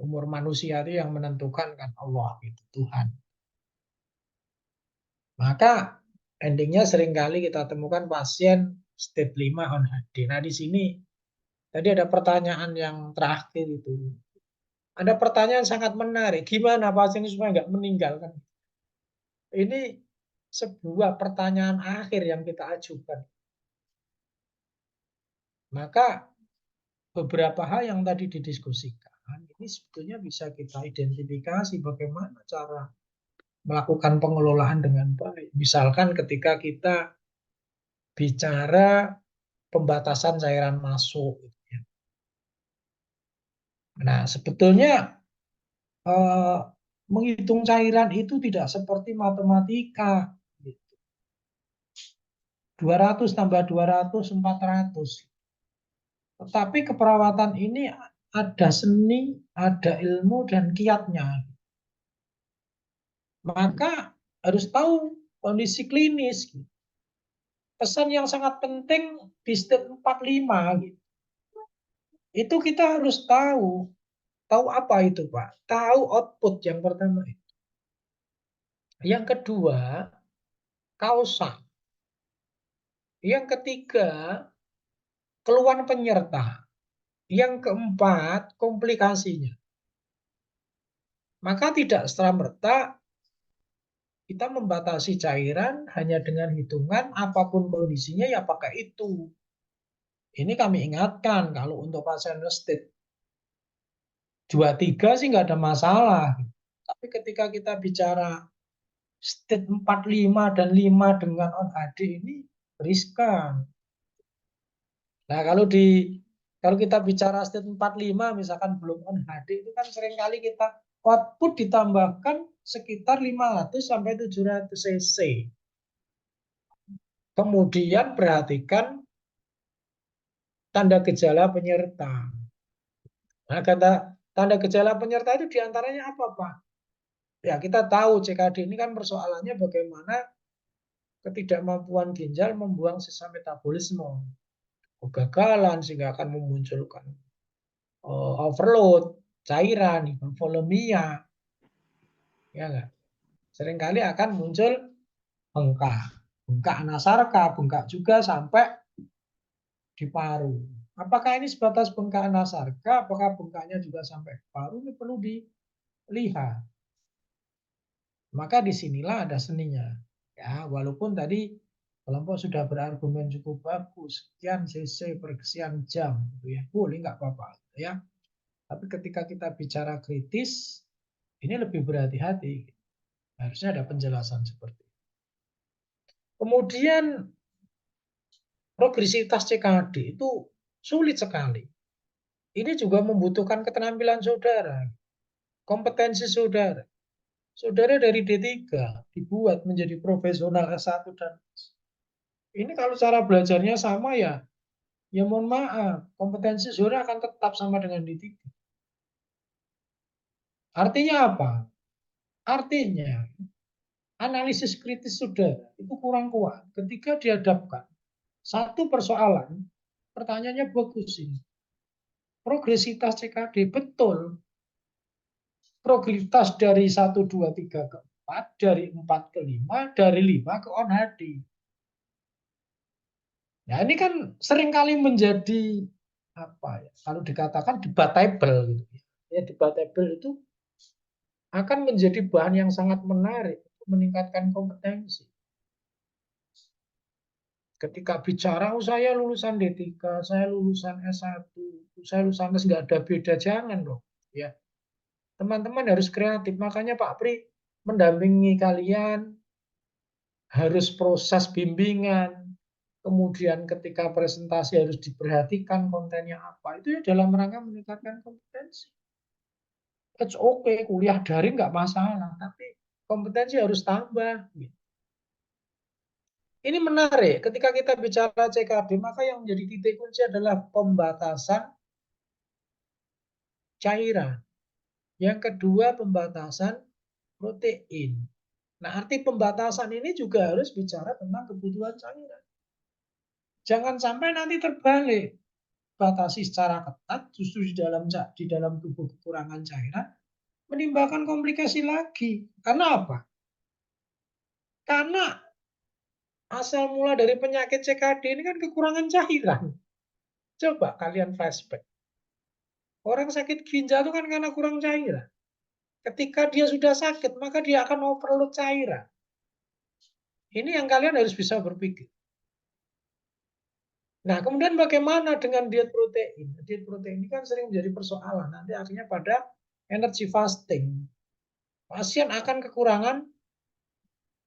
Umur manusia itu yang menentukan kan Allah, gitu, Tuhan. Maka endingnya seringkali kita temukan pasien state 5 on-HD. Nah, di sini tadi ada pertanyaan yang terakhir itu. Ada pertanyaan sangat menarik. Gimana pasien supaya nggak meninggal kan? Ini sebuah pertanyaan akhir yang kita ajukan. Maka beberapa hal yang tadi didiskusikan, ini sebetulnya bisa kita identifikasi bagaimana cara melakukan pengelolaan dengan baik. Misalkan ketika kita bicara pembatasan cairan masuk. Nah, sebetulnya menghitung cairan itu tidak seperti matematika. 200 tambah 200, 400. Tetapi keperawatan ini ada seni, ada ilmu, dan kiatnya. Maka harus tahu kondisi klinis. Pesan yang sangat penting di step 45. Itu kita harus tahu. Tahu apa itu, Pak? Tahu output yang pertama itu. Yang kedua, kausa. Yang ketiga, keluhan penyerta. Yang keempat, komplikasinya. Maka tidak serta-merta kita membatasi cairan hanya dengan hitungan apapun kondisinya ya pakai itu. Ini kami ingatkan kalau untuk pasien state 2-3 sih nggak ada masalah. Tapi ketika kita bicara state 4, 5, dan 5 dengan on-HD ini riskan. Nah, kalau kita bicara state 4, 5 misalkan belum on-HD itu kan seringkali kita output ditambahkan sekitar 500 sampai 700 cc. Kemudian perhatikan tanda gejala penyerta. Nah, tanda gejala penyerta itu diantaranya apa, Pak? Ya, kita tahu CKD ini kan persoalannya bagaimana ketidakmampuan ginjal membuang sisa metabolisme. Kegagalan sehingga akan memunculkan overload, cairan, hipovolemia. Ya enggak? Seringkali akan muncul bengkak anasarka, bengkak juga sampai di paru. Apakah ini sebatas bengkak anasarka, apakah bengkaknya juga sampai ke paru? Ini perlu dilihat. Maka disinilah ada seninya. Ya, walaupun tadi kelompok sudah berargumen cukup bagus, sekian cc per sekian jam, gitu ya, boleh nggak apa-apa, ya. Tapi ketika kita bicara kritis, ini lebih berhati-hati. Harusnya ada penjelasan seperti itu. Kemudian progresivitas CKD itu sulit sekali. Ini juga membutuhkan keterampilan saudara, kompetensi saudara. Saudara dari D3 dibuat menjadi profesional S1 dan ini kalau cara belajarnya sama ya mohon maaf, kompetensi saudara akan tetap sama dengan D3. Artinya apa? Artinya analisis kritis saudara itu kurang kuat ketika dihadapkan satu persoalan, pertanyaannya bagus ini. Progresivitas CKD betul. Progresivitas dari 1, 2, 3 ke 4, dari 4 ke 5, dari 5 ke on-HD. Nah, ini kan seringkali menjadi apa ya? Kalau dikatakan debatable gitu. Ya, debatable itu akan menjadi bahan yang sangat menarik untuk meningkatkan kompetensi. Ketika bicara, oh saya lulusan D3, saya lulusan S1, saya lulusan S, nggak ada beda, jangan dong. Ya, teman-teman harus kreatif. Makanya Pak Pri mendampingi kalian, harus proses bimbingan. Kemudian ketika presentasi harus diperhatikan kontennya apa. Itu ya dalam rangka meningkatkan kompetensi. It's okay, kuliah daring nggak masalah. Tapi kompetensi harus tambah. Ini menarik. Ketika kita bicara CKD, maka yang menjadi titik kunci adalah pembatasan cairan. Yang kedua, pembatasan protein. Nah, arti pembatasan ini juga harus bicara tentang kebutuhan cairan. Jangan sampai nanti terbalik. Batasi secara ketat, justru di dalam tubuh kekurangan cairan, menimbulkan komplikasi lagi. Karena apa? Karena asal mula dari penyakit CKD ini kan kekurangan cairan. Coba kalian flashback. Orang sakit ginjal itu kan karena kurang cairan. Ketika dia sudah sakit, maka dia akan overload cairan. Ini yang kalian harus bisa berpikir. Nah, kemudian bagaimana dengan diet protein? Diet protein ini kan sering menjadi persoalan. Nanti akhirnya pada energy fasting. Pasien akan kekurangan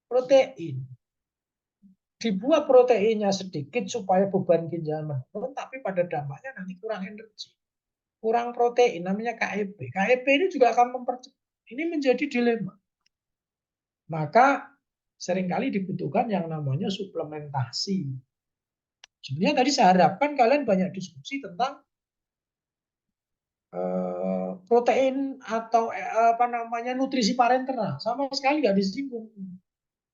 protein. Dibuat proteinnya sedikit supaya beban ginjal menurun, tapi pada dampaknya nanti kurang energi. Kurang protein, namanya KEP. KEP ini juga akan mempercepat. Ini menjadi dilema. Maka seringkali dibutuhkan yang namanya suplementasi. Sebenarnya tadi saya harapkan kalian banyak diskusi tentang protein atau nutrisi parentera. Sama sekali nggak disinggung.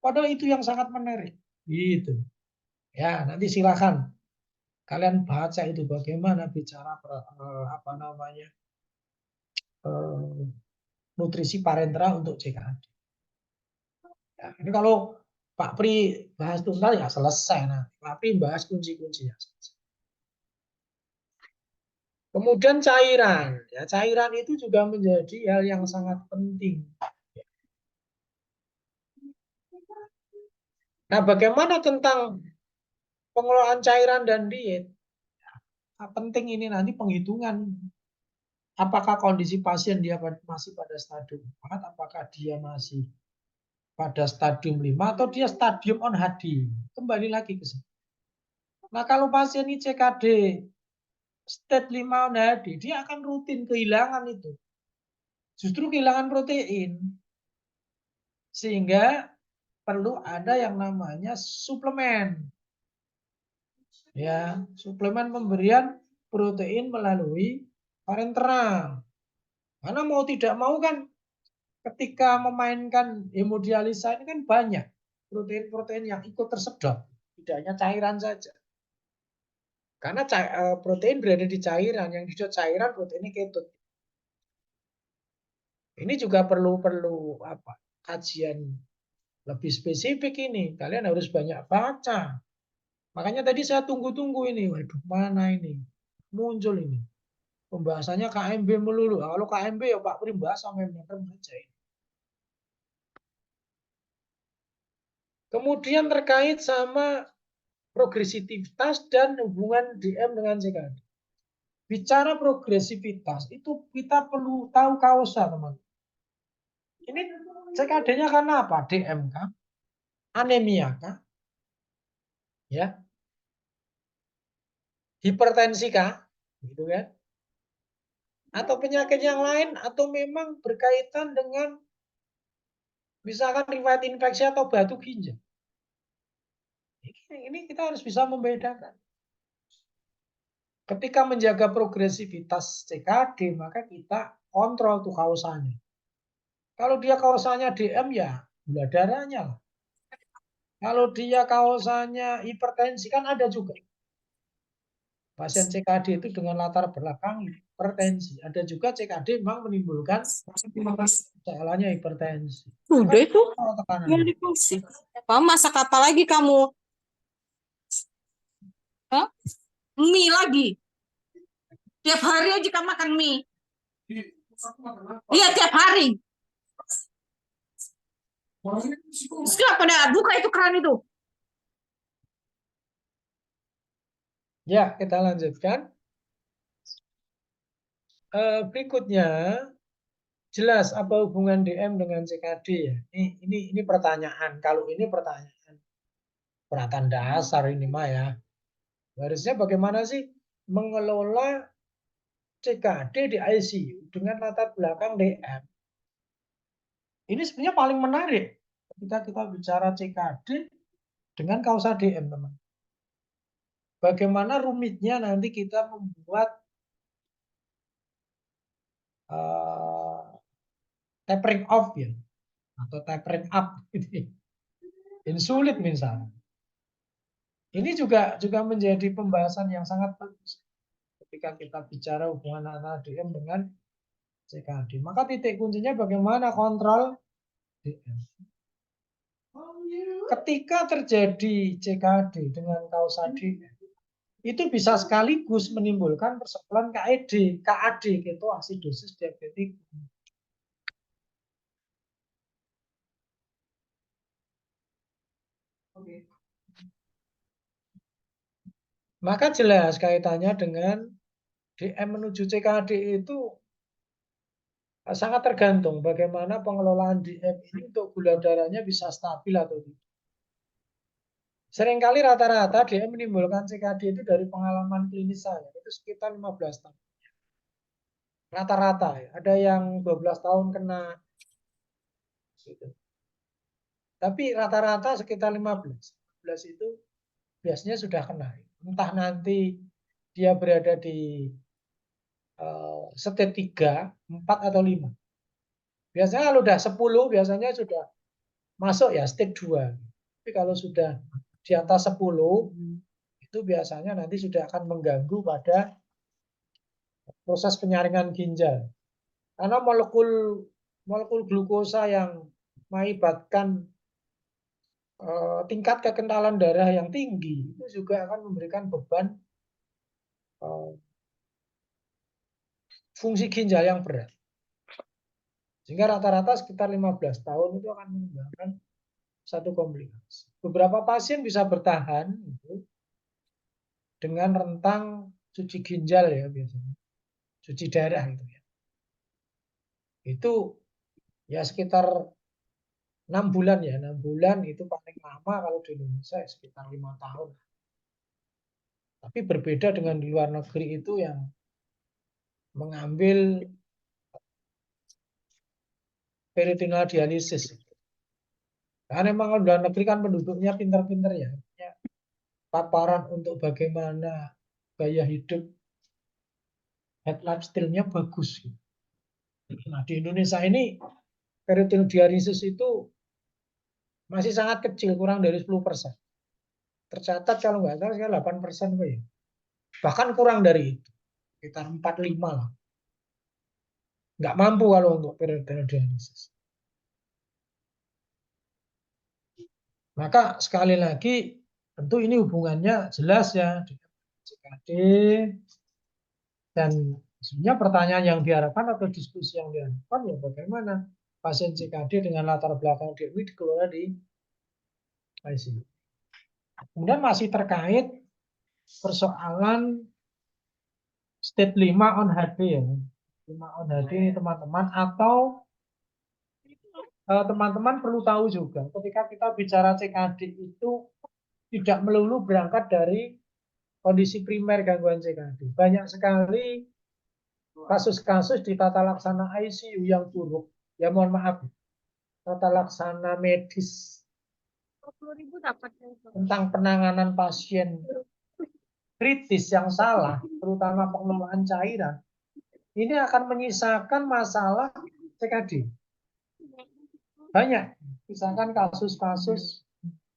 Padahal itu yang sangat menarik. Gitu. Ya, nanti silakan kalian baca itu bagaimana bicara nutrisi parentera untuk CKD. Ya, ini kalau Pak Pri bahas tunggal ya selesai. Nah, Pak Pri bahas kunci-kuncinya. Kemudian cairan. Ya, cairan itu juga menjadi hal yang sangat penting. Nah, bagaimana tentang pengelolaan cairan dan diet? Nah, penting ini nanti penghitungan. Apakah kondisi pasien dia masih pada stadium 4, apakah dia masih pada stadium 5, atau dia stadium on HD. Kembali lagi ke sini. Nah, kalau pasien ini CKD state 5 on HD, dia akan rutin kehilangan itu. Justru kehilangan protein. Sehingga perlu ada yang namanya suplemen. Ya, suplemen pemberian protein melalui parentera. Karena mau tidak mau kan ketika memainkan hemodialisa ini kan banyak protein-protein yang ikut tersedot, tidak hanya cairan saja. Karena protein berada di cairan, yang disedot cairan proteinnya ketut. Ini juga perlu kajian lebih spesifik ini. Kalian harus banyak baca. Makanya tadi saya tunggu-tunggu ini. Waduh, mana ini? Muncul ini. Pembahasannya KMB melulu. Kalau KMB ya Pak Pri bahas sampai meter aja ini. Kemudian terkait sama progresivitas dan hubungan DM dengan CKD. Bicara progresivitas itu kita perlu tahu kausa, teman. Ini CKD-nya karena apa? DM kah? Anemia kah? Ya. Hipertensi kah? Gitu kan? Atau penyakit yang lain atau memang berkaitan dengan misalkan riwayat infeksi atau batu ginjal. Ini kita harus bisa membedakan. Ketika menjaga progresivitas CKD, maka kita kontrol tuh kausanya. Kalau dia kausanya DM ya gula darahnya lah. Kalau dia kausanya hipertensi kan ada juga. Pasien CKD itu dengan latar belakang hipertensi. Ada juga CKD memang menimbulkan masalahnya hipertensi.
Udah itu
tekanan.
yang dikasih. Kamu masak apa lagi kamu? Hah? Mie lagi. Tiap hari aja kamu makan mie. Iya tiap hari. Kenapa dah buka itu keran itu?
Ya, kita lanjutkan. Berikutnya, jelas apa hubungan DM dengan CKD ya? Ini pertanyaan. Kalau ini pertanyaan peratan dasar ini mah ya. Harusnya bagaimana sih mengelola CKD di ICU dengan latar belakang DM? Ini sebenarnya paling menarik ketika kita bicara CKD dengan kausa DM, teman. Bagaimana rumitnya nanti kita membuat tapering off ya, atau tapering up, insulit misalnya. Ini juga menjadi pembahasan yang sangat bagus ketika kita bicara hubungan antara DM dengan CKD. Maka titik kuncinya bagaimana kontrol DM. Ketika terjadi CKD dengan kausa DM, itu bisa sekaligus menimbulkan persoalan KAD, ketoasidosis diabetik. Maka jelas kaitannya dengan DM menuju CKD itu sangat tergantung bagaimana pengelolaan DM ini untuk gula darahnya bisa stabil atau tidak. Seringkali rata-rata DM menimbulkan CKD itu dari pengalaman klinis saya, itu sekitar 15 tahun. Rata-rata ya, ada yang 12 tahun kena. Gitu. Tapi rata-rata sekitar 15. 15 itu biasanya sudah kena. Entah nanti dia berada di stage 3, 4 atau 5. Biasanya kalau udah 10 biasanya sudah masuk ya stage 2. Tapi kalau sudah di atas 10 itu biasanya nanti sudah akan mengganggu pada proses penyaringan ginjal. Karena molekul glukosa yang mengakibatkan tingkat kekentalan darah yang tinggi itu juga akan memberikan beban fungsi ginjal yang berat. Sehingga rata-rata sekitar 15 tahun itu akan menyebabkan satu komplikasi. Beberapa pasien bisa bertahan gitu, dengan rentang cuci ginjal ya biasanya. Cuci darah gitu ya. Itu ya sekitar 6 bulan ya. 6 bulan itu paling lama kalau di Indonesia ya sekitar 5 tahun. Tapi berbeda dengan di luar negeri itu yang mengambil peritoneal dialisis. Karena memang luar negeri kan penduduknya pintar-pintar ya. Paparan untuk bagaimana gaya hidup, health lifestyle-nya bagus. Nah, di Indonesia ini peritoneal dialisis itu masih sangat kecil, kurang dari 10%. Tercatat kalau nggak salah 8% ya. Bahkan kurang dari itu, sekitar 4-5 lah. Nggak mampu kalau untuk peritoneal dialisis. Maka sekali lagi tentu ini hubungannya jelas ya dengan CKD, dan sebenarnya pertanyaan yang diharapkan atau diskusi yang diharapkan ya bagaimana pasien CKD dengan latar belakang DMI dikelola di ICU. Kemudian masih terkait persoalan state 5 on HD ya. 5 on HD ini teman-teman, atau teman-teman perlu tahu juga ketika kita bicara CKD itu tidak melulu berangkat dari kondisi primer gangguan CKD. Banyak sekali kasus-kasus di tata laksana ICU yang buruk. Ya mohon maaf, tata laksana medis tentang penanganan pasien kritis yang salah, terutama pengelolaan cairan, ini akan menyisakan masalah CKD. Banyak, misalkan kasus-kasus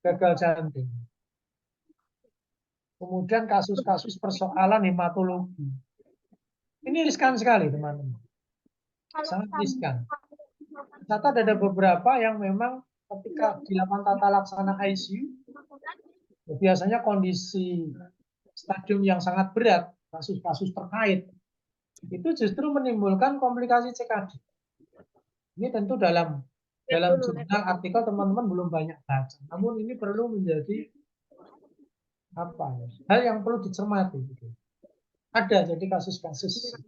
gagal jantung. Kemudian kasus-kasus persoalan hematologi. Ini riskan sekali, teman-teman. Sangat riskan. Ternyata ada beberapa yang memang ketika dilakukan tata laksana ICU, biasanya kondisi stadium yang sangat berat, kasus-kasus terkait, itu justru menimbulkan komplikasi CKD. Ini tentu dalam jurnal artikel teman-teman belum banyak baca, namun ini perlu menjadi hal yang perlu dicermati. Ada jadi kasus-kasus,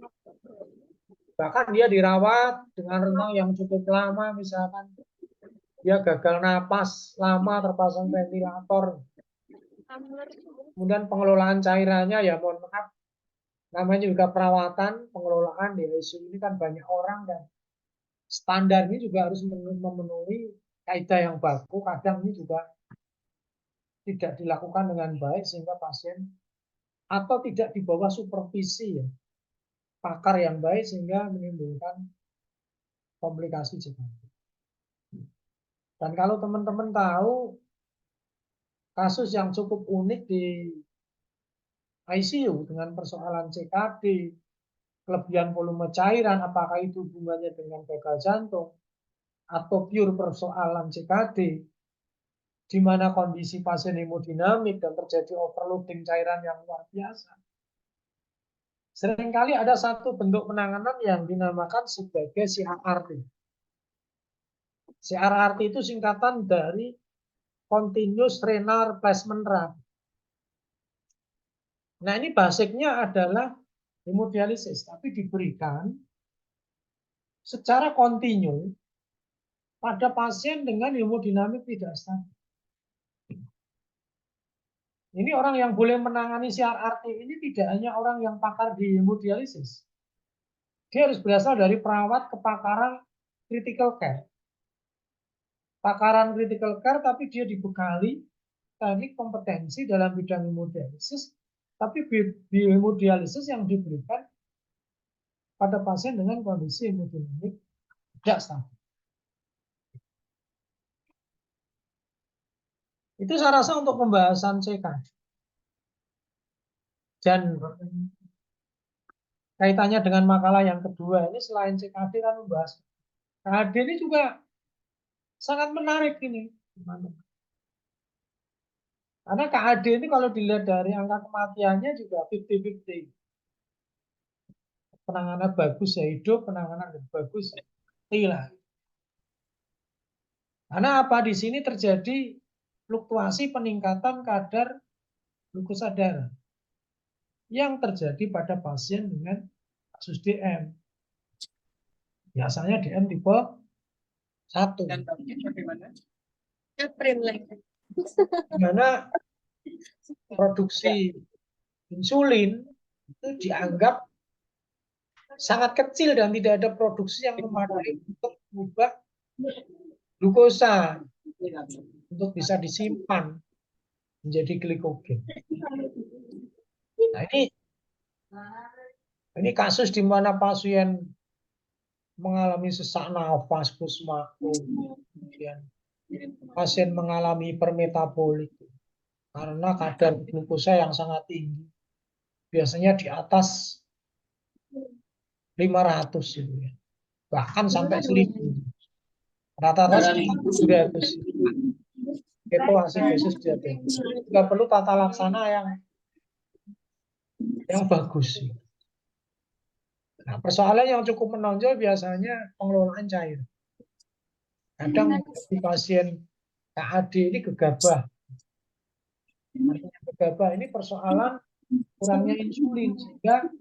bahkan dia dirawat dengan rentang yang cukup lama, misalkan dia gagal napas lama, terpasang ventilator, kemudian pengelolaan cairannya, ya mohon maaf, namanya juga perawatan, pengelolaan di ICU ini kan banyak orang, dan standar ini juga harus memenuhi kaidah yang baku. Kadang ini juga tidak dilakukan dengan baik sehingga pasien, atau tidak di bawah supervisi ya, pakar yang baik, sehingga menimbulkan komplikasi CKD. Dan kalau teman-teman tahu kasus yang cukup unik di ICU dengan persoalan CKD, kelebihan volume cairan, apakah itu hubungannya dengan gagal jantung atau pure persoalan CKD, di mana kondisi pasien hemodinamik dan terjadi overloading cairan yang luar biasa. Seringkali ada satu bentuk penanganan yang dinamakan sebagai CRRT. CRRT itu singkatan dari Continuous Renal Replacement Rate. Nah, ini basicnya adalah hemodialisis, tapi diberikan secara kontinu pada pasien dengan hemodinamik tidak stabil. Ini orang yang boleh menangani CRRT ini tidak hanya orang yang pakar di hemodialisis. Dia harus berasal dari perawat kepakaran critical care. Pakaran critical care, tapi dia dibekali teknik kompetensi dalam bidang hemodialisis, tapi hemodialisis yang diberikan pada pasien dengan kondisi hemodinamik tidak stabil. Itu saya rasa untuk pembahasan CKD. Dan kaitannya dengan makalah yang kedua ini, selain CKD kan membahas KD ini juga sangat menarik ini. Karena KAD ini kalau dilihat dari angka kematiannya juga 50-50. Penanganan bagus ya hidup, penanganan yang bagus ya mati lah. Karena apa? Di sini terjadi fluktuasi peningkatan kadar glukosa darah yang terjadi pada pasien dengan kasus DM. Biasanya DM tipe 1.
Dan bagaimana?
Di mana produksi insulin itu dianggap sangat kecil dan tidak ada produksi yang memadai untuk mengubah glukosa untuk bisa disimpan menjadi glikogen. Nah, ini kasus di mana pasien mengalami sesak nafas, pusmakum, kemudian pasien mengalami hipermetabolik karena kadar glukosa yang sangat tinggi, biasanya di atas 500 gitu ya, bahkan sampai 1000, rata-rata 700. Itu asidosis diabetes. Juga perlu tata laksana yang bagus. Nah, persoalan yang cukup menonjol biasanya pengelolaan cair. Kadang di pasien KAD ini gegabah Artinya gegabah ini persoalan kurangnya insulin, sehingga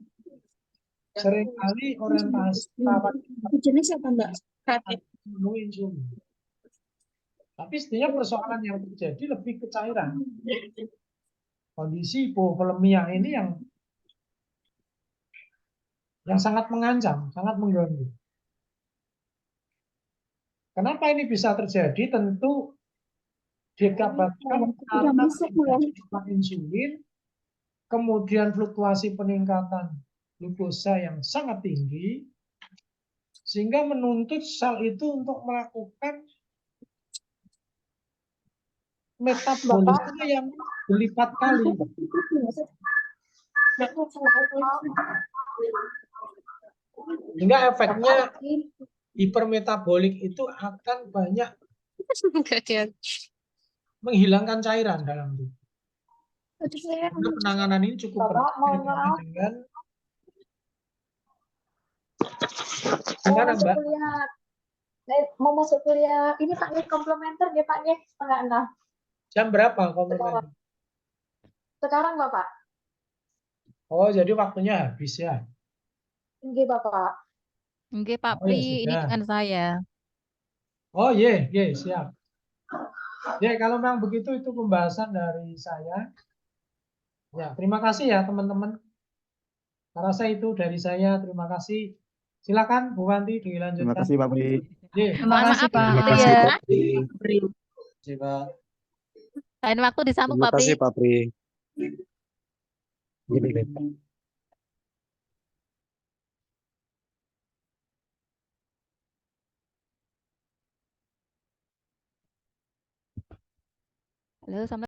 seringkali orientasi perawat
Jenis apa Mbak?
memenuhi insulin. Tapi sebenarnya persoalan yang terjadi lebih ke cairan. Kondisi hipovolemia ini yang sangat mengancam, sangat mengganggu. Kenapa ini bisa terjadi? Tentu dikabarkan karena peningkatan insulin, kemudian fluktuasi peningkatan glukosa yang sangat tinggi, sehingga menuntut sel itu untuk melakukan metabolisme yang berlipat kali. Sehingga efeknya hipermetabolik itu akan banyak menghilangkan cairan dalam tubuh. Karena penanganan ini cukup
Bapak, mohon maaf.
Gimana,
masuk
Mbak?
kuliah. Mau masuk kuliah ini Pak Nih komplementer ya Pak Nih 5:30.
Jam berapa komplementer?
Sekarang Bapak.
Oh, jadi waktunya habis ya?
Nggih Bapak.
Nggih, Pak
Oh, ya
Pri, ini
sudah.
dengan saya.
Oh, ye, siap. Ya, kalau memang begitu itu pembahasan dari saya. Ya, terima kasih ya teman-teman. Saya rasa itu dari saya. Terima kasih. Silakan Bu Wanti dilanjutkan.
Terima kasih Pak Pri.
Terima kasih, Pak.
Terima kasih Pak Pri.
Lain waktu disambung,
Terima
Pak Pri.
kasih Pak Pri.
Halo, sampai